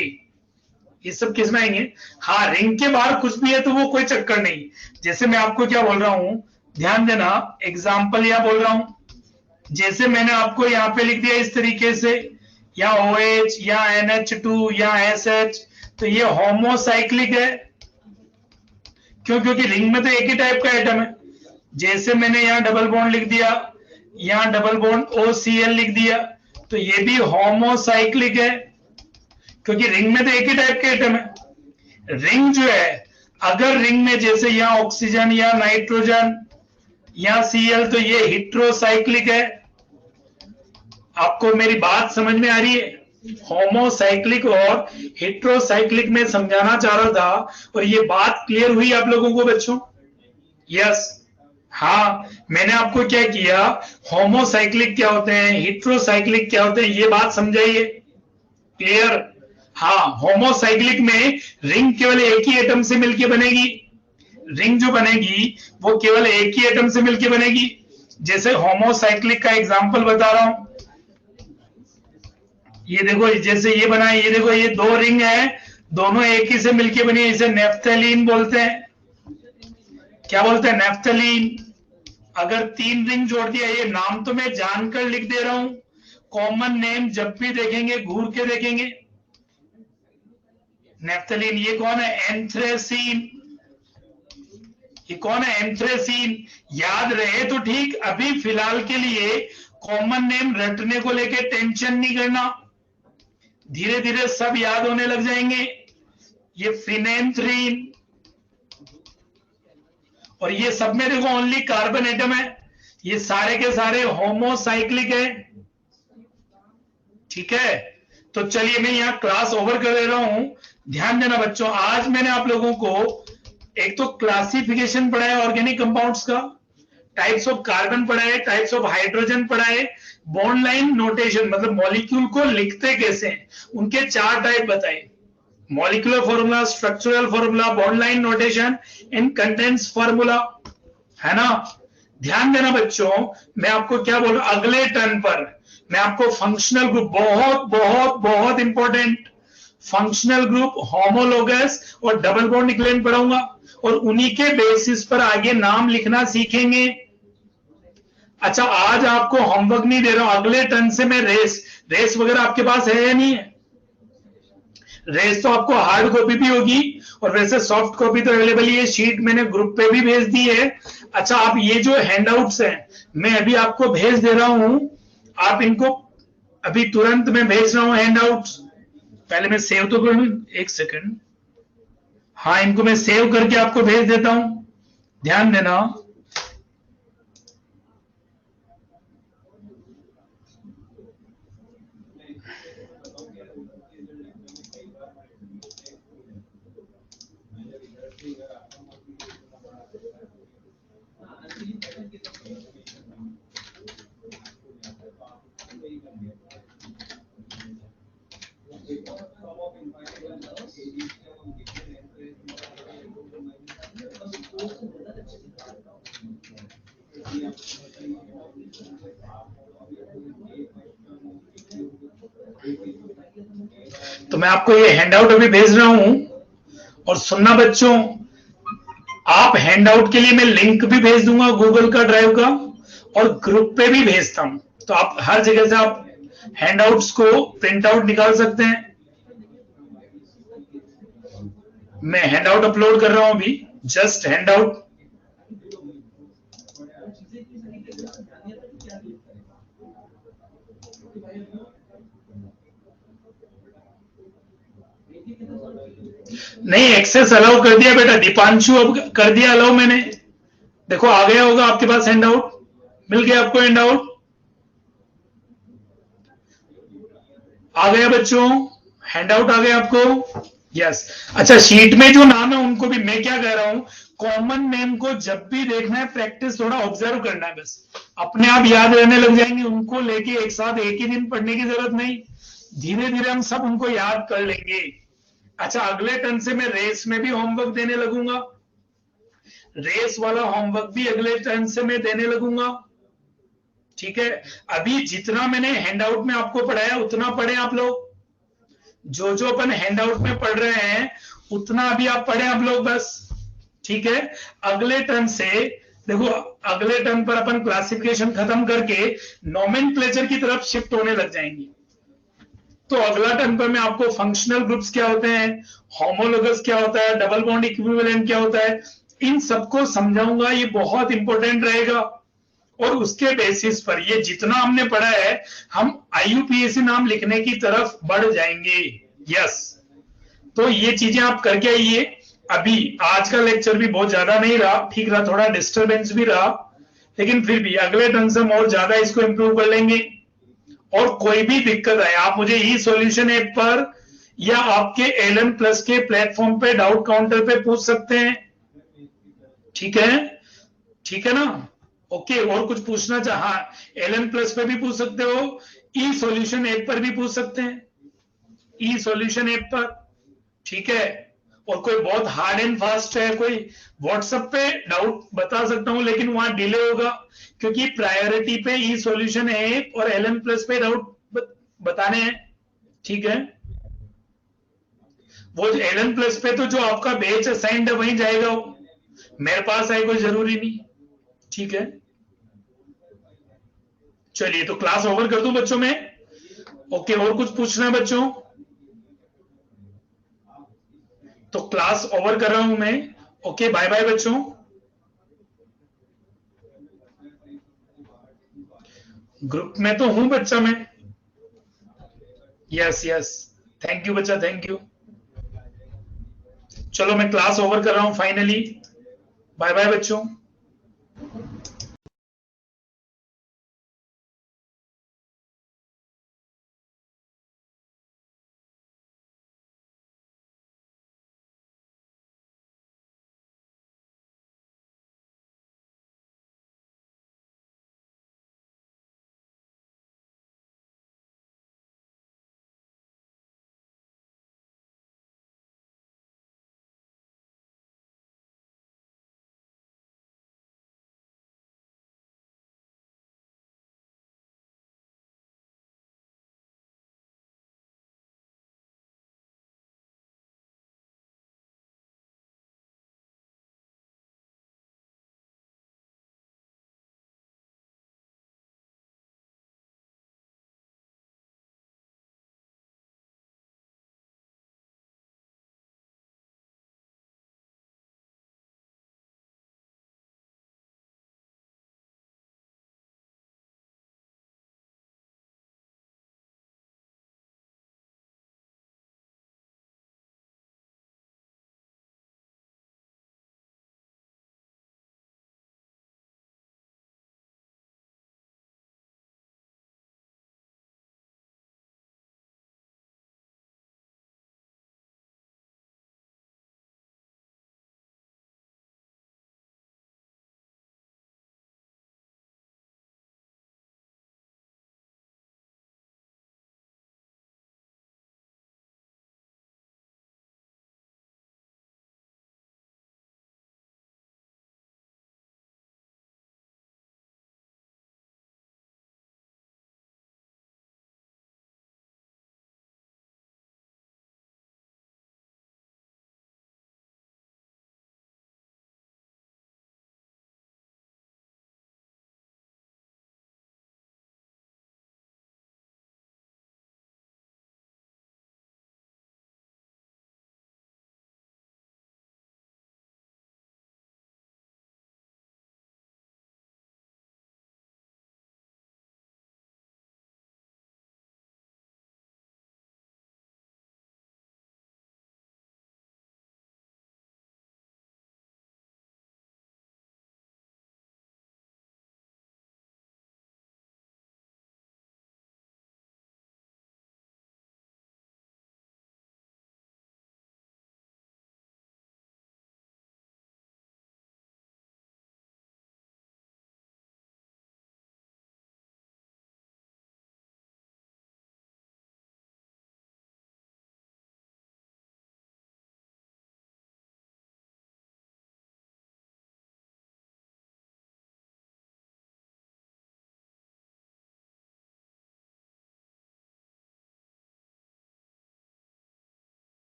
ये सब किस में आएंगे? हाँ, रिंग के बाहर कुछ भी है तो वो कोई चक्कर नहीं। जैसे मैं आपको क्या बोल रहा हूं, ध्यान देना, एग्जाम्पल यह बोल रहा हूं। जैसे मैंने आपको यहां पे लिख दिया इस तरीके से, या OH या NH2 या SH, तो ये होमोसाइक्लिक है। क्यों? क्योंकि रिंग में तो एक ही टाइप का एटम है। जैसे मैंने यहाँ डबल बॉन्ड लिख दिया, यहाँ डबल बॉन्ड OCl लिख दिया, तो ये भी होमोसाइक्लिक है, क्योंकि रिंग में तो एक ही टाइप के एटम है। रिंग जो है, अगर रिंग में जैसे यहाँ ऑक्सीजन या नाइट्रोजन या Cl, तो ये हेट्रोसाइक्लिक है। आपको मेरी बात समझ में आ रही है? होमोसाइक्लिक और हेट्रोसाइक्लिक में समझाना चाह रहा था, और ये बात क्लियर हुई आप लोगों को बच्चों? यस। हाँ, मैंने आपको क्या किया, होमोसाइक्लिक क्या होते हैं, हेट्रोसाइक्लिक क्या होते हैं, ये बात समझाइए। क्लियर? हाँ, होमोसाइक्लिक में रिंग केवल एक ही एटम से मिलकर बनेगी। रिंग जो बनेगी वो केवल एक ही एटम से मिलकर बनेगी। जैसे होमोसाइक्लिक का एग्जांपल बता रहा हूं, ये देखो, जैसे ये बना है, ये देखो, ये दो रिंग है, दोनों एक ही से मिलके बनी है, इसे नेफ्थलीन बोलते हैं। क्या बोलते हैं? नेफ्थलीन। अगर तीन रिंग जोड़ दिया, ये नाम तो मैं जानकर लिख दे रहा हूं, कॉमन नेम जब भी देखेंगे घूर के देखेंगे। नेफ्थलीन, ये कौन है? एंथ्रेसीन। ये कौन है? एंथ्रेसीन। याद रहे तो ठीक, अभी फिलहाल के लिए कॉमन नेम रटने को लेके टेंशन नहीं करना, धीरे धीरे सब याद होने लग जाएंगे। ये फिनेंथ्रीन, और ये सब में देखो ओनली कार्बन एटम है, ये सारे के सारे होमोसाइक्लिक है। ठीक है, तो चलिए मैं यहां क्लास ओवर कर दे रहा हूं। ध्यान देना बच्चों, आज मैंने आप लोगों को एक तो क्लासिफिकेशन पढ़ा है ऑर्गेनिक कंपाउंड्स का, टाइप्स ऑफ कार्बन पढ़ा है, टाइप्स ऑफ हाइड्रोजन पढ़ा है, बॉन्ड लाइन नोटेशन मतलब मॉलिक्यूल को लिखते कैसे हैं, उनके चार टाइप बताए, molecular formula, structural formula, bond line notation and contents formula, है ना। ध्यान देना बच्चों, मैं आपको क्या बोल रहा हूं, अगले टर्न पर मैं आपको फंक्शनल ग्रुप, बहुत बहुत बहुत इंपॉर्टेंट, फंक्शनल ग्रुप, होमोलोगस और डबल बॉन्ड इक्विवेलेंट पढ़ाऊंगा, और उन्हीं के बेसिस पर आगे नाम लिखना सीखेंगे। अच्छा, आज आपको होमवर्क नहीं दे रहा हूं, अगले टर्न से मैं रेस वगैरह आपके पास है या नहीं है? रेस तो आपको हार्ड कॉपी भी होगी, और वैसे सॉफ्ट कॉपी तो अवेलेबल ही है, शीट मैंने ग्रुप पे भी भेज दी है। अच्छा, आप ये जो हैंडआउट्स हैं मैं अभी आपको भेज दे रहा हूं, आप इनको अभी तुरंत मैं भेज रहा हूं हैंडआउट्स। पहले मैं सेव तो कर लूं, एक सेकंड। हाँ, इनको मैं सेव करके आपको भेज देता हूं, ध्यान देना। तो मैं आपको ये हैंडआउट अभी भेज रहा हूं, और सुनना बच्चों, आप हैंडआउट के लिए मैं लिंक भी भेज दूंगा गूगल का ड्राइव का, और ग्रुप पे भी भेजता हूं, तो आप हर जगह से आप हैंडआउट्स को प्रिंट आउट निकाल सकते हैं। मैं हैंडआउट अपलोड कर रहा हूं अभी, जस्ट हैंडआउट। नहीं, एक्सेस अलाउ कर दिया बेटा दीपांशु, अब कर दिया अलाउ मैंने। देखो आ गया होगा आपके पास हैंड आउट, मिल गया आपको हैंड आउट, आ गया बच्चों, हैंड आउट आ गया आपको। यस। अच्छा, शीट में जो नाम है उनको भी मैं क्या कह रहा हूं, कॉमन नेम को जब भी देखना है प्रैक्टिस थोड़ा ऑब्जर्व करना है, बस अपने आप याद रहने लग जाएंगे। उनको लेके एक साथ एक ही दिन पढ़ने की जरूरत नहीं, धीरे धीरे हम सब उनको याद कर लेंगे। अच्छा, अगले टर्न से मैं रेस में भी होमवर्क देने लगूंगा, रेस वाला होमवर्क भी अगले टर्न से मैं देने लगूंगा, ठीक है। अभी जितना मैंने हैंडआउट में आपको पढ़ाया उतना पढ़े आप लोग, जो अपन हैंडआउट में पढ़ रहे हैं उतना अभी आप पढ़े आप लोग बस, ठीक है। अगले टर्न से देखो, अगले टर्न पर अपन क्लासिफिकेशन खत्म करके नोमेनक्लेचर की तरफ शिफ्ट होने लग जाएंगे। तो अगला टर्न पर मैं आपको फंक्शनल ग्रुप्स क्या होते हैं, होमोलोगस क्या होता है, डबल बॉन्ड इक्विवेलेंट क्या होता है, इन सबको समझाऊंगा, ये बहुत इंपॉर्टेंट रहेगा। और उसके बेसिस पर ये जितना हमने पढ़ा है हम आईयूपीएसी नाम लिखने की तरफ बढ़ जाएंगे। यस, तो ये चीजें आप करके आइए। अभी आज का लेक्चर भी बहुत ज्यादा नहीं रहा, ठीक रहा, थोड़ा डिस्टरबेंस भी रहा, लेकिन फिर भी अगले टर्न से हम और ज्यादा इसको इंप्रूव कर लेंगे। और कोई भी दिक्कत है आप मुझे ई सॉल्यूशन ऐप पर या आपके एलन प्लस के प्लेटफॉर्म पे डाउट काउंटर पे पूछ सकते हैं, ठीक है, ठीक है ना। ओके, और कुछ पूछना चाहा, एलन प्लस पे भी पूछ सकते हो, ई सॉल्यूशन ऐप पर भी पूछ सकते हैं, ई सॉल्यूशन ऐप पर, ठीक है। और कोई बहुत हार्ड एंड फास्ट है, कोई व्हाट्सएप पे डाउट बता सकता हूं, लेकिन वहां डिले होगा क्योंकि प्रायोरिटी पे ई सॉल्यूशन ऐप और एलन प्लस पे डाउट बताने हैं, ठीक है। वो एलन प्लस पे तो जो आपका बैच असाइंड है वहीं जाएगा, वो मेरे पास आए कोई जरूरी नहीं, ठीक है। चलिए, तो क्लास ओवर कर दूं बच्चों में। ओके, और कुछ पूछना है बच्चों? तो क्लास ओवर कर रहा हूं मैं। ओके, बाय बाय बच्चों। ग्रुप में तो हूं बच्चा मैं। यस यस, थैंक यू बच्चा, थैंक यू। चलो मैं क्लास ओवर कर रहा हूं फाइनली। बाय बाय बच्चों।